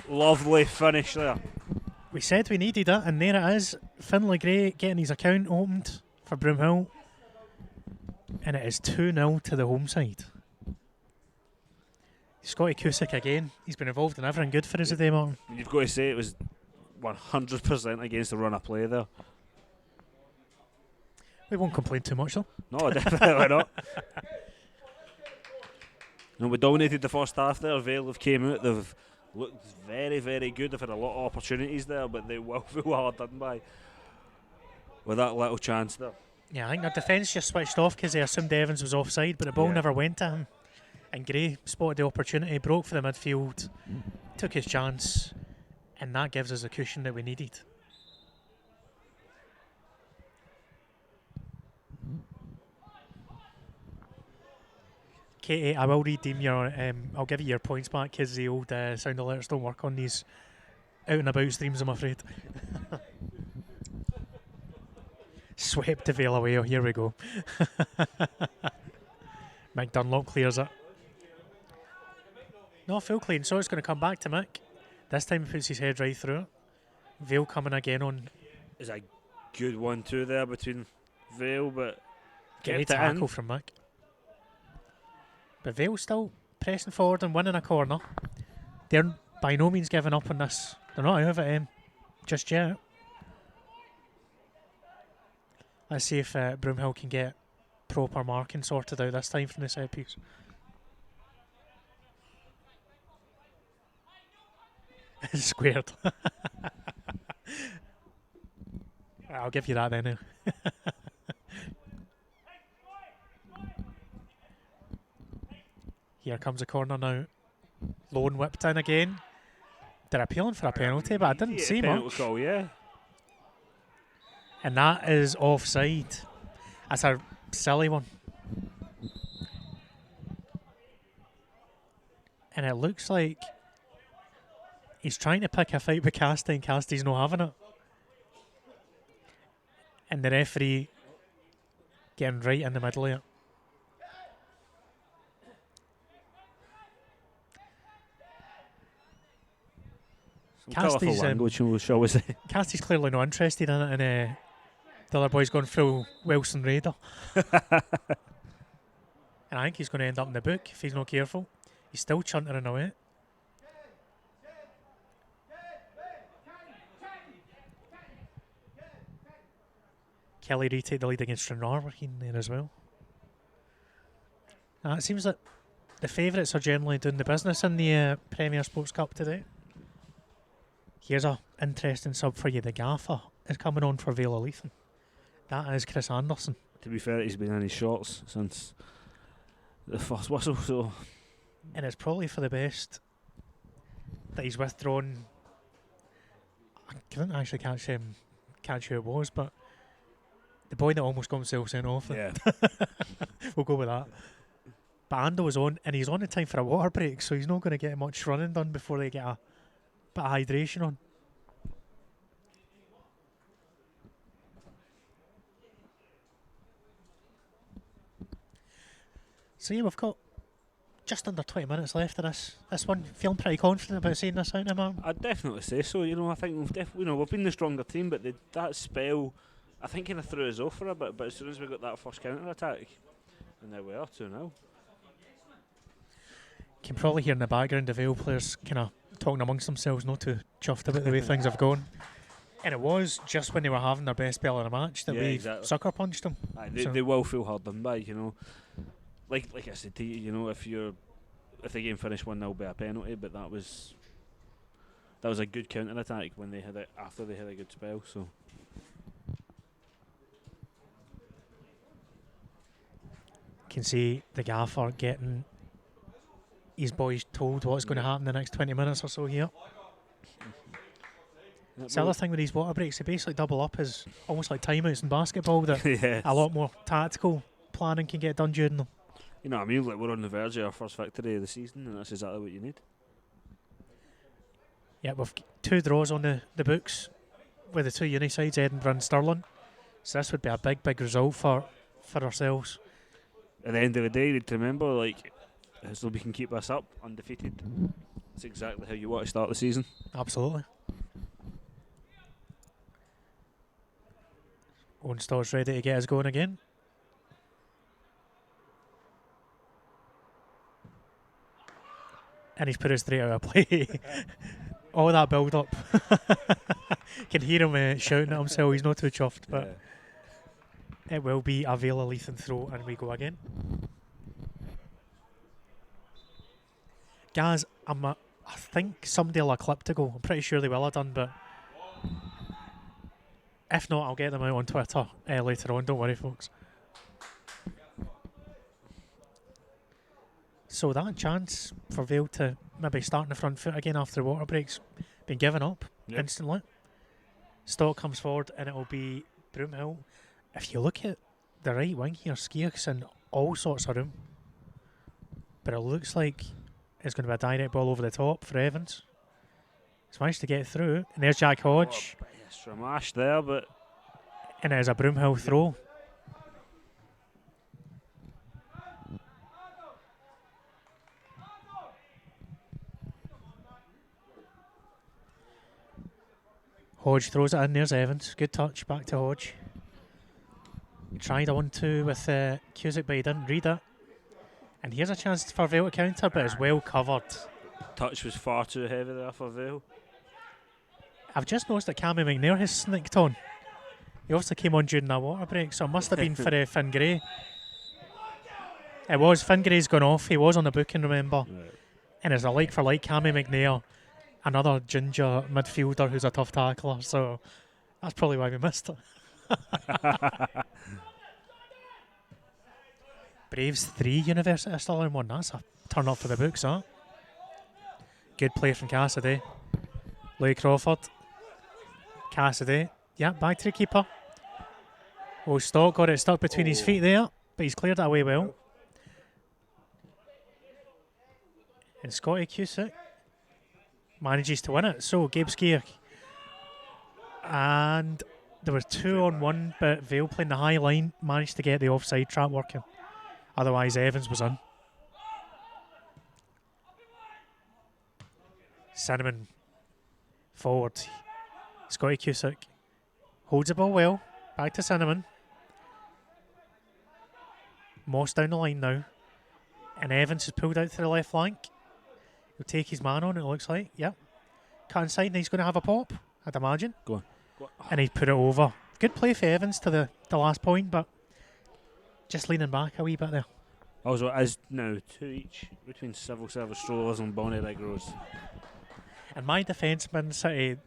Lovely finish there. We said we needed it, and there it is. Finlay Gray getting his account opened for Broomhill. And it is 2-0 to the home side. Scotty Cusick again. He's been involved in everything good for us today, Martin. You've got to say it was 100% against the run of play there. We won't complain too much, though. No, definitely not. No, we dominated the first half there. Vale have came out. They've looked very, very good. They've had a lot of opportunities there, but they will feel hard done by with that little chance there. Yeah, I think their defence just switched off because they assumed Evans was offside, but the ball never went to him. And Gray spotted the opportunity, broke for the midfield, took his chance, and that gives us the cushion that we needed. Katie, I will redeem your. I'll give you your points back because the old sound alerts don't work on these out and about streams, I'm afraid. Swept the Vale away. Oh, here we go. Mick Dunlop clears it. No, full clean, so it's going to come back to Mick. This time he puts his head right through it. Vale coming again on. Is a good 1-2 there between Vale, but Great tackle from Mick. But Vale still pressing forward and winning a corner. They're by no means giving up on this. They're not out of it just yet. Let's see if Broomhill can get proper marking sorted out this time from the set piece. Squared. I'll give you that then. Here comes a corner now. Lone whipped in again. They're appealing for a penalty, but I didn't see much. Call, yeah. And that is offside. That's a silly one. And it looks like he's trying to pick a fight with Casty, and Casty's not having it. And the referee getting right in the middle of it. Casty's, language, shall we say. Casty's clearly not interested in it, and the other boy's gone full Wilson Raider. And I think he's going to end up in the book if he's not careful. He's still chuntering away. Kelly retake the lead against Stranraer there as well. It seems that the favourites are generally doing the business in the Premier Sports Cup today. Here's a interesting sub for you. The gaffer is coming on for Vale Leithen. That is Chris Anderson. To be fair, he's been in his shorts since the first whistle, so. And it's probably for the best that he's withdrawn. I couldn't actually catch who it was, but the boy that almost got himself sent off. Yeah. We'll go with that. But Ando was on, and he's on in time for a water break, so he's not going to get much running done before they get a bit of hydration on. So yeah, we've got just under 20 minutes left of this one. Feeling pretty confident about saying this out, am I? I'd definitely say so. I think we've been the stronger team, but that spell, I think, kind of threw us off for a bit. But as soon as we got that first counter attack, and there we are 2-0. Can probably hear in the background the Vale players kind of talking amongst themselves, not too chuffed about the way things have gone. And it was just when they were having their best spell in a match that we sucker punched them. They will feel hard done by, like I said to you, you know, if the game finished 1-0 by a penalty, but that was a good counter attack when they had it after they had a good spell. So Can see the gaffer getting his boys told what's going to happen in the next 20 minutes or so here. It's the other thing with these water breaks, they basically double up as almost like timeouts in basketball, that yes. a lot more tactical planning can get done during them. You know what I mean? Like, we're on the verge of our first victory of the season, and that's exactly what you need. Yeah, we've 2 draws on the books with the 2 uni sides, Edinburgh and Stirling. So this would be a big, big result for ourselves. At the end of the day, you need to remember, like, so we can keep this up undefeated. That's exactly how you want to start the season. Absolutely. Owenstott's ready to get us going again. And he's put us straight out of play. All that build up. Can hear him shouting at himself. He's not too chuffed, but it will be a Vale Leithen throw, and we go again. Guys, I think somebody will have clipped to go. I'm pretty sure they will have done, but if not, I'll get them out on Twitter later on. Don't worry, folks. So that chance for Vale to maybe start in the front foot again after the water breaks been given up instantly. Stock comes forward and it will be Broomhill. If you look at the right wing here, Skia's in all sorts of room. But it looks like it's going to be a direct ball over the top for Evans. He's managed to get through. And there's Jack Hodge. Extra mash there, but... And it is a Broomhill throw. Hodge throws it in, there's Evans. Good touch, back to Hodge. He tried a 1-2 with Cusick, but he didn't read it. And here's a chance for Vale to counter, but it's well covered. Touch was far too heavy there for Vale. I've just noticed that Cammy McNair has sneaked on. He obviously came on during that water break, so it must have been for Finn Gray. It was. Finn Gray's gone off. He was on the booking, remember. Right. And it's a like for like Cammy McNair, another ginger midfielder who's a tough tackler, so that's probably why we missed it. Braves 3, University of Stirling 1. That's a turn up for the books, huh? Good play from Cassidy. Louis Crawford. Cassidy. Yeah, back to the keeper. Oh, Stock got it stuck between his feet there, but he's cleared it away well. And Scotty Cusick manages to win it. So, Gabe Skier. And there was 2-on-1, but Vale playing the high line managed to get the offside trap working. Otherwise, Evans was on. Cinnamon forward. Scotty Cusick holds the ball well. Back to Cinnamon. Moss down the line now. And Evans is pulled out to the left flank. He'll take his man on, it looks like. Yep. Cut inside and he's going to have a pop, I'd imagine. Go on. And he'd put it over. Good play for Evans to the last point, but just leaning back a wee bit there. Also, as now 2 each between Civil Service Strollers and Bonnie Rig Rose. And my defenceman City,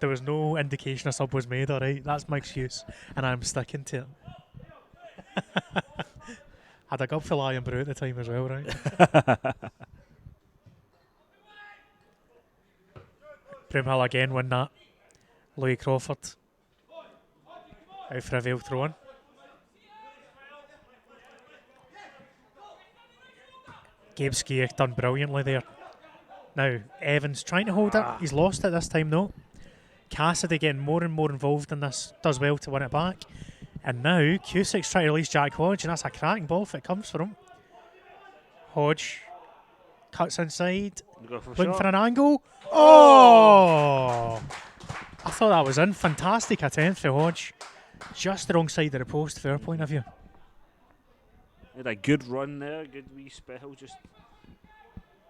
there was no indication a sub was made, alright? That's my excuse, and I'm sticking to it. Had a gut for Lion Brew at the time as well, right? Broomhill again win that. Louis Crawford out for a Vale throw-in. Gabe Skier done brilliantly there. Now, Evans trying to hold it. He's lost it this time, though. Cassidy getting more and more involved in this. Does well to win it back. And now, Cusick's trying to release Jack Hodge, and that's a cracking ball if it comes for him. Hodge cuts inside. Looking for an angle. Oh! I thought that was in. Fantastic attempt for Hodge. Just the wrong side of the post, fair point of view. Had a good run there, good wee spell, just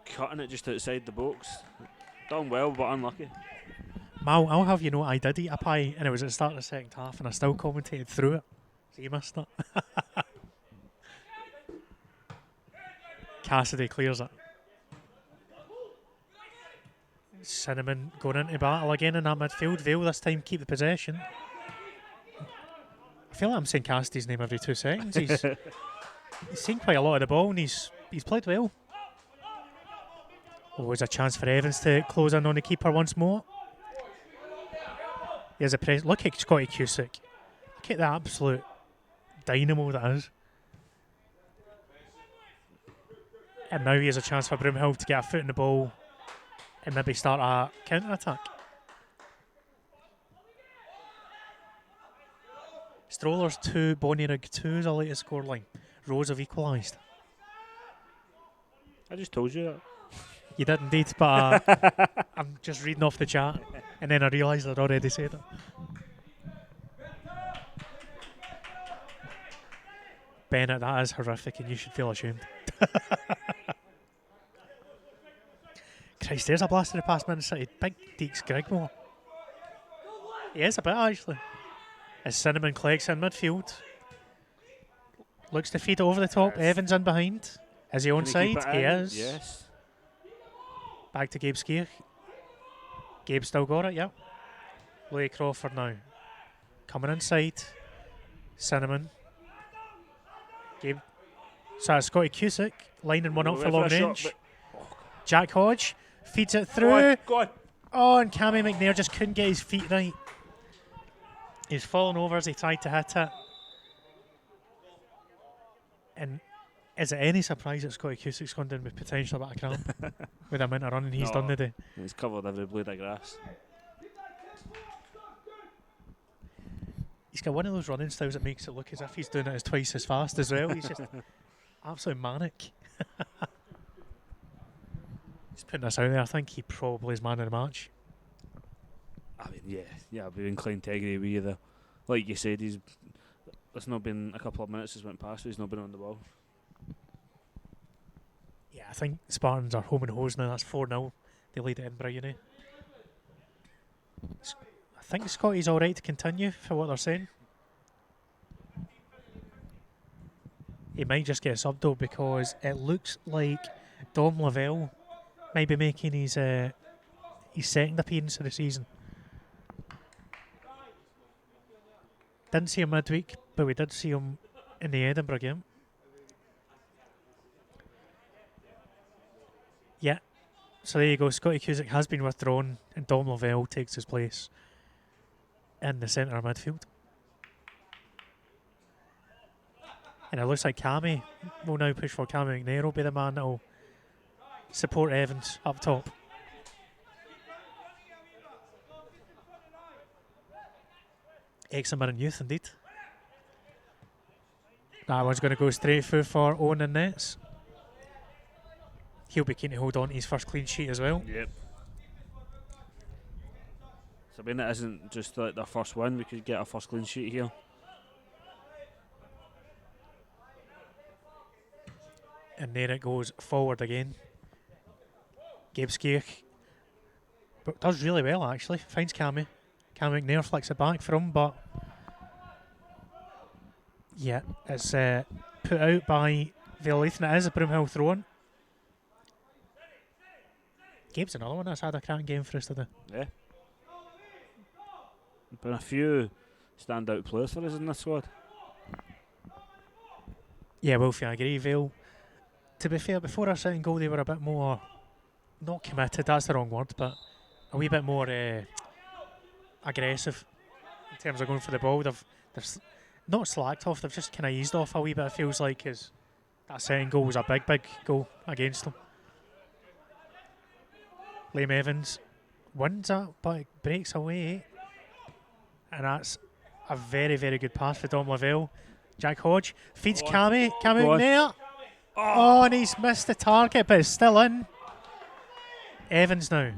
cutting it just outside the box. Done well, but unlucky. Mal, I'll have you know I did eat a pie, and it was at the start of the second half, and I still commentated through it. So you missed it. Cassidy clears it. Cinnamon going into battle again in that midfield. Vale this time keep the possession. I feel like I'm saying Cassidy's name every 2 seconds. He's seen quite a lot of the ball and he's played well. Always a chance for Evans to close in on the keeper once more. Here's a press. Look at Scotty Cusick. Look at the absolute dynamo that is. And now here's a chance for Broomhill to get a foot in the ball and maybe start a counter-attack. Strollers 2, Bonnyrigg 2 is the latest scoreline. Rose have equalised. I just told you that. You did indeed, but I'm just reading off the chat and then I realised I'd already said it. Bennett, that is horrific and you should feel ashamed. Christ, there's a blast to the past Man City. Big Deeks Grigmore. He is a bit actually. As Cinnamon collects in midfield. Looks to feed it over the top. Yes. Evans in behind. Is he onside? He is. Yes. Back to Gabe Skier. Gabe still got it, yep. Louis Crawford now. Coming inside. Cinnamon. Gabe. So that's Scotty Cusick. Lining one up for long range. Jack Hodge feeds it through. Go on. Oh, and Cammy McNair just couldn't get his feet right. He's fallen over as he tried to hit it. And is it any surprise that Scotty Cusick's gone down with potential about a cramp with the amount of running he's done today? He's covered every blade of grass. He's got one of those running styles that makes it look as if he's doing it as twice as fast as well. He's just absolutely manic. He's putting this out there. I think he probably is man of the match. I mean, yeah, I'd be inclined to agree with you there. Like you said, it's not been a couple of minutes since went past, so he's not been on the ball. Yeah, I think Spartans are home and hose now. That's 4-0. They lead Edinburgh Uni. I think Scotty's all right to continue for what they're saying. He might just get subbed though because it looks like Dom Lavelle might be making his second appearance of the season. Didn't see him midweek, but we did see him in the Edinburgh game. Yeah, so there you go. Scotty Cusick has been withdrawn and Dom Lavelle takes his place in the centre of midfield. And it looks like Cammy will now push for Cammy McNair will be the man that will support Evans up top. Excellent youth indeed. That one's going to go straight through for Owen and Nets. He'll be keen to hold on to his first clean sheet as well. Yep. So I mean, it isn't just like their first win. We could get a first clean sheet here. And there it goes forward again. Gabe Skier, but does really well actually. Finds Cammy. Cammy McNair flicks it back for him, but yeah, it's put out by Vale. Leithen. It is a Broomhill throw-in. Gabe's another one that's had a cracking game for us today. Yeah. Been a few standout players for us in this squad. Yeah, Wolfie, I agree. Vale, to be fair, before our second goal, they were a bit more, not committed, that's the wrong word, but a wee bit more aggressive in terms of going for the ball. They've not slacked off, they've just kind of eased off a wee bit, it feels like, because that second goal was a big goal against them. Liam Evans wins that, but it breaks away. And that's a very, very good pass for Dom Lavelle. Jack Hodge feeds Cammy McNair. Oh, and he's missed the target, but it's still in. Evans now.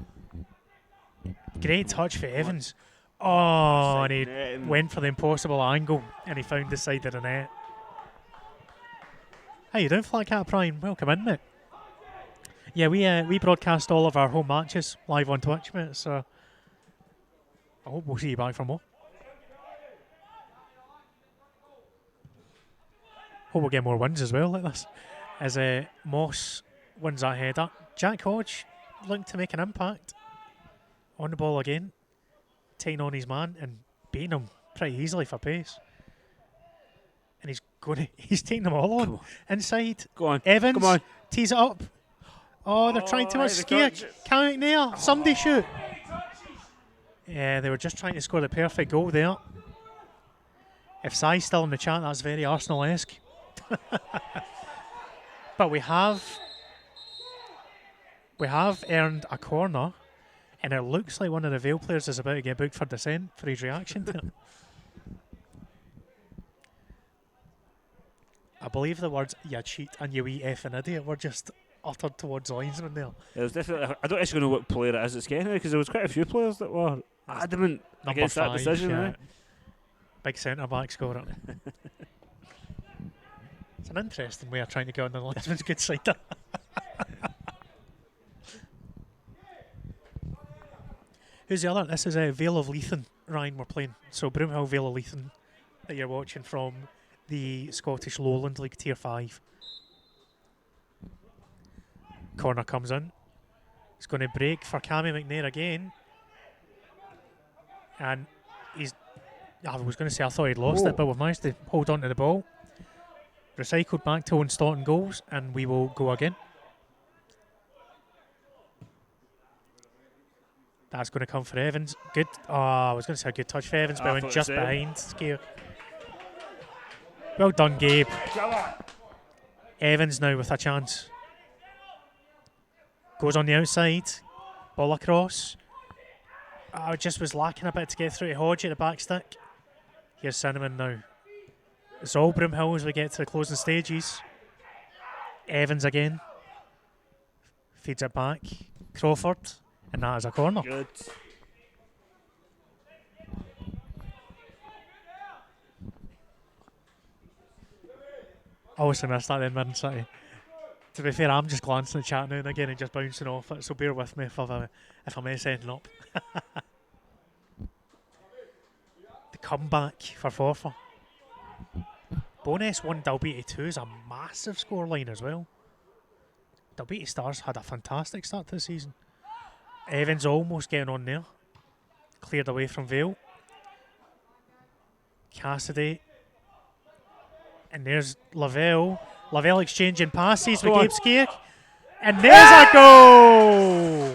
Great touch for Evans. Oh, and he went for the impossible angle, and he found the side of the net. How you doing, Flat Cat Prime? Welcome in, mate. Yeah, we broadcast all of our home matches live on Twitch, mate, so I hope we'll see you back for more. Hope we'll get more wins as well like this. as Moss wins that header. Jack Hodge looking to make an impact on the ball again, taking on his man and beating him pretty easily for pace. And he's taking them all on inside. Go on, Evans come on. tees it up. Oh, they're trying too much scare. Cam McNair, somebody shoot. Yeah, they were just trying to score the perfect goal there. If Sai's still in the chat, that's very Arsenal-esque. But we have earned a corner, and it looks like one of the Vale players is about to get booked for dissent for his reaction to it. I believe the words "you cheat" and "you wee effing idiot" were just uttered towards the linesman there. Yeah, there's definitely. I don't actually know what player it is that's getting it, because there was quite a few players that were adamant against that decision. Yeah. Big centre-back scorer. It's an interesting way of trying to get on the linesman's good side. Who's the other? This is Vale of Leithen, Ryan, we're playing. So Broomhill, Vale of Leithen that you're watching from the Scottish Lowland League Tier 5. Corner comes in. He's going to break for Cammy McNair again. And I was going to say I thought he'd lost it, but we've managed to hold on to the ball. Recycled back to Owen Staunton goals, and we will go again. That's going to come for Evans. Good. Oh, I was going to say a good touch for Evans, but went just behind. Scare. Well done, Gabe. Evans now with a chance. Goes on the outside. Ball across. I just was lacking a bit to get through to Hodge at the back stick. Here's Cinnamon now. It's all Broomhill as we get to the closing stages. Evans again. Feeds it back. Crawford. And that is a corner. Good. Obviously missed that then, Man City. To be fair, I'm just glancing at the chat now and again and just bouncing off it, so bear with me if I mess anything up. The comeback for Forfar. Bonus 1 Dalbeattie 2 is a massive scoreline as well. Dalbeattie Stars had a fantastic start to the season. Evans almost getting on there. Cleared away from Vale. Cassidy. And there's Lavelle. Lavelle exchanging passes with Gabe Skierk. And there's a goal!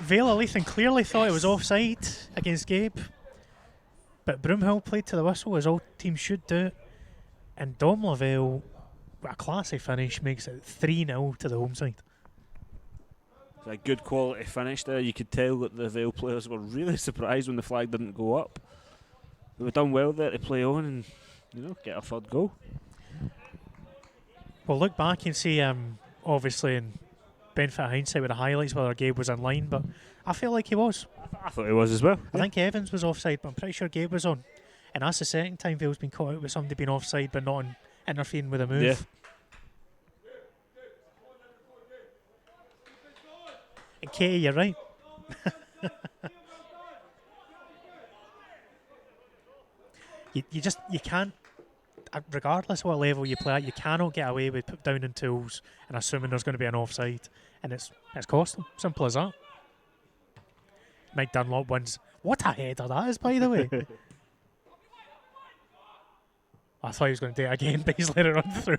Vale of Leithen clearly thought it was offside against Gabe. But Broomhill played to the whistle, as all teams should do. And Dom Lavelle, with a classy finish, makes it 3-0 to the home side. It's a good quality finish there. You could tell that the Vale players were really surprised when the flag didn't go up. They were done well there to play on and, get a third goal. We'll look back and see, obviously, in benefit of hindsight with the highlights, whether Gabe was in line, but I feel like he was. I thought he was as well. I think Evans was offside, but I'm pretty sure Gabe was on. And that's the second time Vale's been caught out with somebody being offside but not interfering with a move. Yeah. And Katie, you're right. You can't, regardless of what level you play at, you cannot get away with put down in tools and assuming there's going to be an offside. And it's cost them. Simple as that. Mike Dunlop wins. What a header that is, by the way. I thought he was going to do it again, but he's let it run through.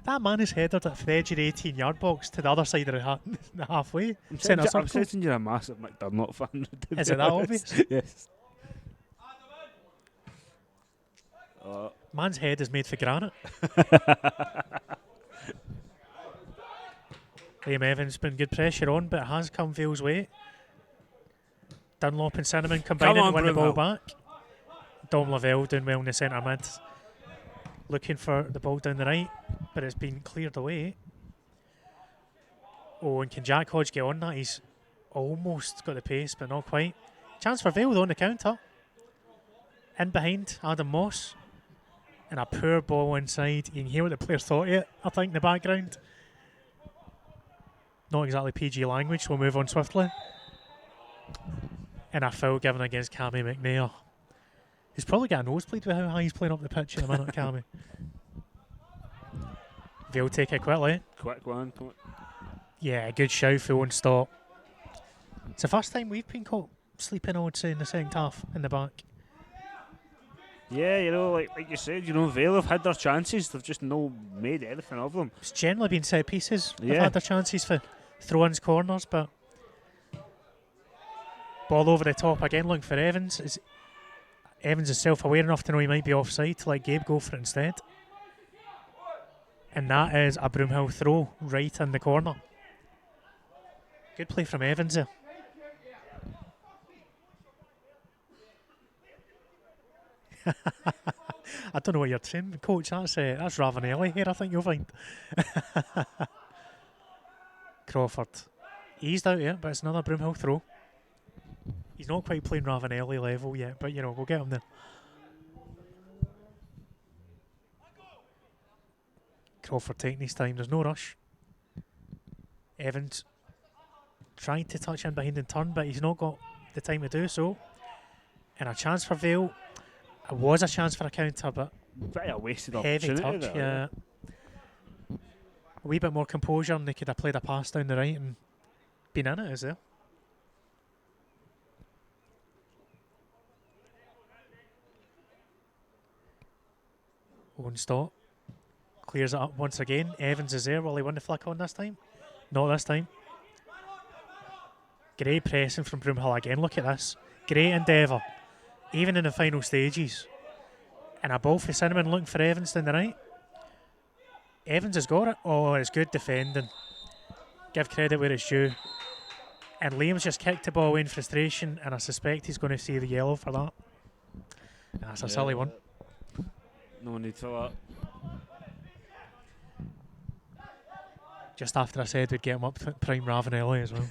That man has headed it from the edge of the 18-yard box to the other side of the halfway. I'm circle. sensing you're a massive Mike Dunlop fan. Is it that obvious? Yes. Man's head is made for granite. Liam Evans been good pressure on, but it has come Vale's way. Dunlop and Cinnamon combining to win the ball back. Dom Lavelle doing well in the centre mid. Looking for the ball down the right, but it's been cleared away. Oh, and can Jack Hodge get on that? He's almost got the pace, but not quite. Chance for Vale though on the counter. In behind, Adam Moss. And a poor ball inside. You can hear what the players thought of it, I think, in the background. Not exactly PG language, we'll move on swiftly. And a foul given against Cammy McNair. He's probably got a nosebleed with how high he's playing up the pitch in a minute, Cammy. Vale take it quickly. Quick one. Yeah, good shout for one stop. It's the first time we've been caught sleeping, I would say, in the second half in the back. Yeah, like you said, Vale have had their chances. They've just no made anything of them. It's generally been set pieces. They've Yeah. had their chances for throw-ins, corners, but ball over the top again, looking for Evans. Evans is self-aware enough to know he might be offside to let Gabe go for it instead. And that is a Broomhill throw right in the corner. Good play from Evans there. I don't know what you're saying, coach. That's Ravanelli here, I think you'll find. Crawford eased out yet, but it's another Broomhill throw. He's not quite playing Ravanelli level yet, but we'll get him there. Crawford taking his time, there's no rush. Evans trying to touch in behind and turn, but he's not got the time to do so. And a chance for Vale. It was a chance for a counter, but Bit of a wasted heavy opportunity touch, there. yeah. A wee bit more composure and they could have played a pass down the right and been in it, is there? One stop. Clears it up once again. Evans is there. Will he win the flick on this time? Not this time. Great pressing from Broomhill again. Look at this. Great endeavour. Even in the final stages. And a ball for Cinnamon looking for Evans down the right. Evans has got it. Oh, it's good defending. Give credit where it's due. And Liam's just kicked the ball away in frustration, and I suspect he's going to see the yellow for that. And that's a silly one. No need for that. Just after I said we'd get him up to prime Ravanelli as well.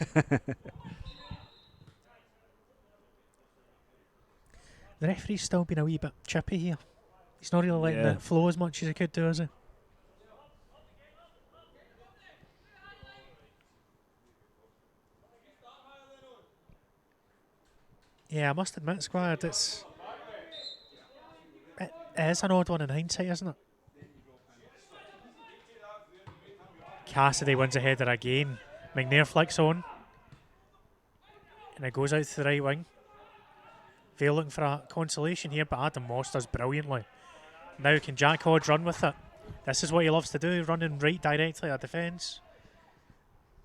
The referee's still been a wee bit chippy here. He's not really letting it flow as much as he could do, is he? Yeah, I must admit, Squad, it is an odd one in hindsight, isn't it? Cassidy wins a header again. McNair flicks on. And it goes out to the right wing. Vale looking for a consolation here, but Adam Moss does brilliantly. Now can Jack Hodge run with it? This is what he loves to do, running right directly at defence.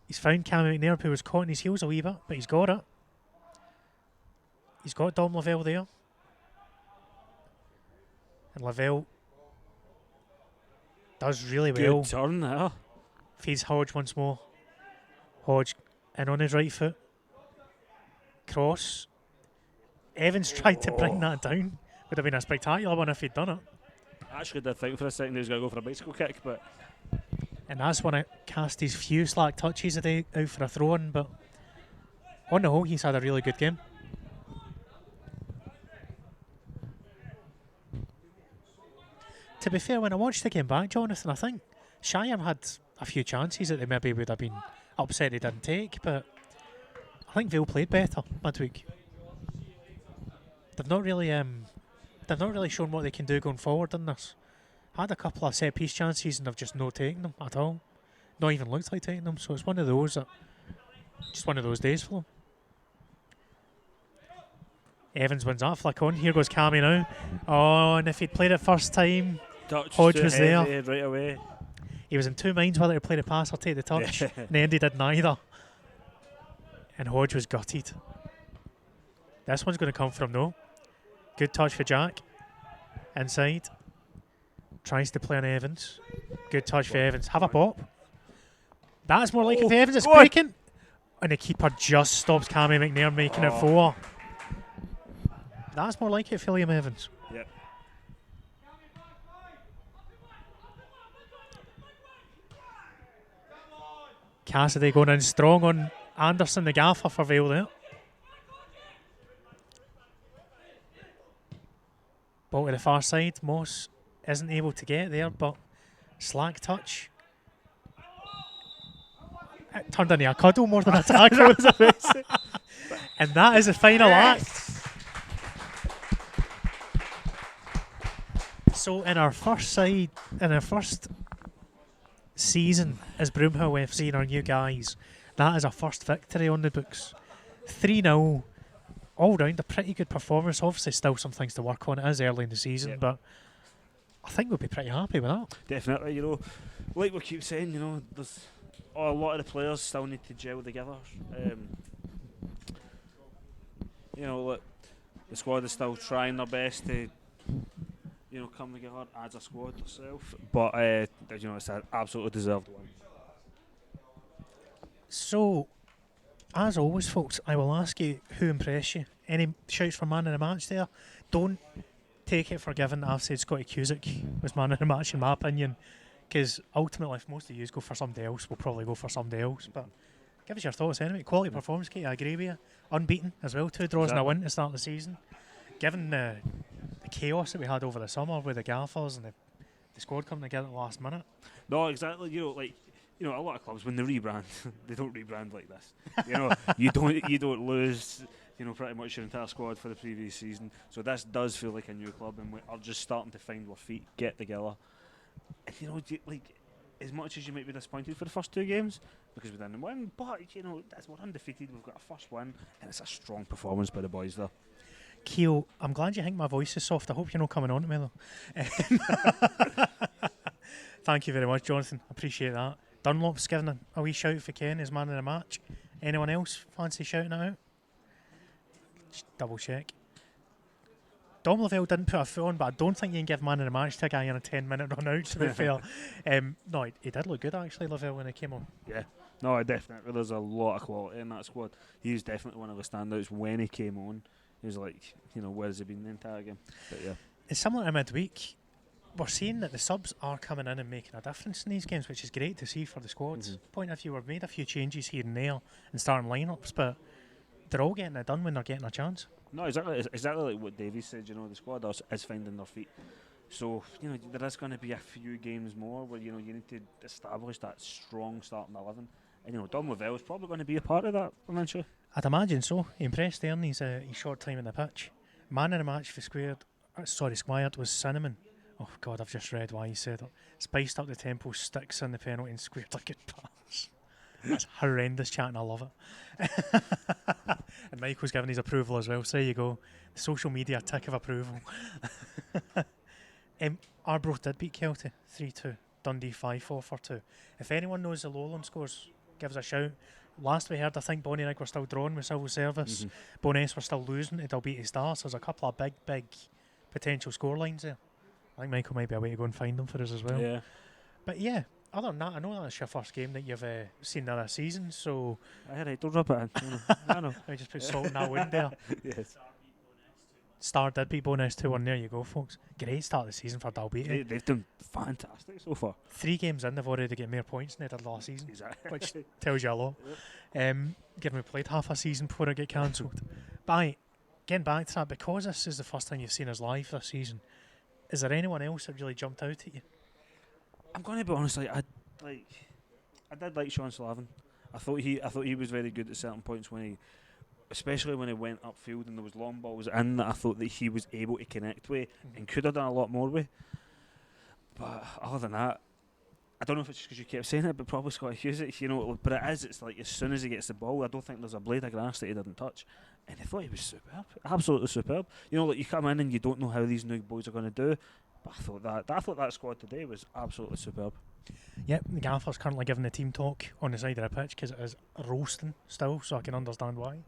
He's found Cam McNair, who was caught in his heels a wee bit, but he's got it. He's got Dom Lavelle there. And Lavelle does really well. Good turn there. Feeds Hodge once more. Hodge in on his right foot. Cross. Evans tried to bring that down. Would have been a spectacular one if he'd done it. I actually did think for a second he was going to go for a bicycle kick, but... And that's one of Casty's few slack touches a day out for a throw-in, but on the whole, he's had a really good game. To be fair, when I watched the game back, Jonathan, I think Cheyenne had a few chances that they maybe would have been upset they didn't take, but I think Vale played better midweek. They've not really shown what they can do going forward in this. Had a couple of set piece chances and they've just not taken them at all. Not even looked like taking them. So it's one of those days for them. Evans wins that flick on. Here goes Cammy now. Oh, and if he'd played it first time, Hodge was there. Right away. He was in two minds whether to play the pass or take the touch. In the end, he did neither. And Hodge was gutted. This one's going to come from though. Good touch for Jack. Inside. Tries to play on Evans. Good touch for Evans. Have a pop. That's more like it for Evans. It's breaking. And the keeper just stops Cammy McNair making it 4. That's more like it for Liam Evans. Yep. Cassidy going in strong on Anderson, the gaffer for Vale there. Ball to the far side. Moss isn't able to get there, but slack touch. It turned into a cuddle more than a tackle. And that is the final act. So in our first season as Broomhill FC and our new guys. That is our first victory on the books. 3-0, all round a pretty good performance. Obviously, still some things to work on. It is early in the season, but I think we'll be pretty happy with that. Definitely, like we keep saying, there's a lot of the players still need to gel together. Look, the squad is still trying their best to, come together as a squad itself. But it's an absolutely deserved one. So, as always, folks, I will ask you who impressed you. Any shouts for man of the match there? Don't take it for given that I've said Scotty Cusick was man of the match in my opinion, because ultimately if most of you go for somebody else, we'll probably go for somebody else. But give us your thoughts anyway. Quality performance, Kate, I agree with you. Unbeaten as well, 2 draws and a win to start the season. Given the chaos that we had over the summer with the gaffers and the squad coming together at the last minute. No, exactly. A lot of clubs when they rebrand, they don't rebrand like this. You don't lose, pretty much your entire squad for the previous season. So this does feel like a new club, and we are just starting to find our feet, get together. And as much as you might be disappointed for the first 2 games because we didn't win, but we're undefeated. We've got a first win, and it's a strong performance by the boys there. Keo, I'm glad you think my voice is soft. I hope you're not coming on to me though. Thank you very much, Jonathan. Appreciate that. Dunlop's given a wee shout for Ken as man of the match. Anyone else fancy shouting it out? Just double check. Dom Lavelle didn't put a foot on, but I don't think you can give man of the match to a guy in a 10-minute run out, to be fair. No, he did look good actually, Lavelle, when he came on. Yeah. No, definitely. There's a lot of quality in that squad. He was definitely one of the standouts when he came on. He was like, where's he been the entire game? But yeah. It's similar to midweek. We're seeing that the subs are coming in and making a difference in these games, which is great to see for the squads. Point of view, we've made a few changes here and there and starting lineups, but they're all getting it done when they're getting a chance. No, exactly. It's exactly like what Davies said. The squad is finding their feet. So there is going to be a few games more where you need to establish that strong starting 11. And Dom Lavelle is probably going to be a part of that eventually. I'd imagine so. He impressed there in his short time in the pitch. Man in the match for Squared was Cinnamon. Oh God, I've just read why he said it. Spiced up the tempo, sticks in the penalty and squared a good pass. That's horrendous chatting, I love it. And Michael's giving his approval as well, so there you go. The social media tick of approval. Arbroath did beat Kelty 3-2. Dundee 5-4 for 2. If anyone knows the Lowland scores, give us a shout. Last we heard, I think Bonnie and Ig were still drawing with civil service. Boness were still losing to Dalbeattie Stars. So there's a couple of big potential score lines there. I think Michael might be a way to go and find them for us as well. Yeah. But yeah, other than that, I know that's your first game that you've seen this season, so... Alright, don't rub it in. I know. I just put salt in that wound there. Yes. Star did beat Boness 2-1. There you go, folks. Great start of the season for Dalbeattie. They've done fantastic so far. 3 games in, they've already got more points than they did last season, Exactly. which tells you a lot. Given we played half a season before it got cancelled. But getting back to that, because this is the first time you've seen us live this season, is there anyone else that really jumped out at you? I'm going to be honest. I did like Sean Slavin. I thought he was very good at certain points especially when he went upfield and there was long balls in that I thought that he was able to connect with and could have done a lot more with. But other than that, I don't know if it's just because you kept saying it, but probably Scotty Cusick, but it's like as soon as he gets the ball, I don't think there's a blade of grass that he didn't touch. And I thought he was superb, absolutely superb. You come in and you don't know how these new boys are going to do, but I thought that squad today was absolutely superb. Yep, the gaffer's currently giving the team talk on the side of the pitch because it is roasting still, so I can understand why.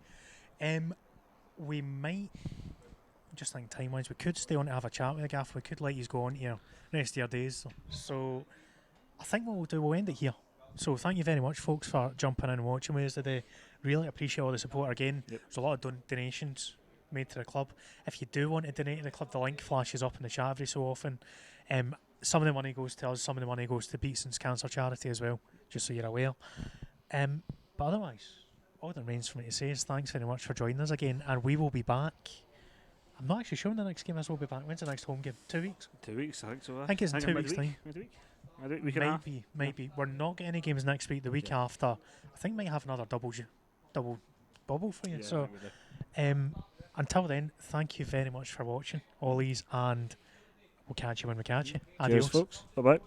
We might, just think time-wise, we could stay on to have a chat with the gaffer. We could let you go on here rest of your days. So I think what we'll do, we'll end it here. So thank you very much, folks, for jumping in and watching with us today. Really appreciate all the support again. Yep. There's a lot of donations made to the club. If you do want to donate to the club, the link flashes up in the chat every so often. Some of the money goes to us, some of the money goes to Beatson's Cancer Charity as well, just so you're aware. But otherwise, all that remains for me to say is thanks very much for joining us again, and we will be back. I'm not actually sure when the next game is. We'll be back. When's the next home game? 2 weeks? 2 weeks, I think so. I think it's in 2 weeks' time. Midweek, week and a half. Maybe. We're not getting any games next week. The week after, I think might have another double bubble for you. Yeah, so, until then, thank you very much for watching, Ollies, and we'll catch you when we catch you. Adios. Cheers, folks. Bye-bye.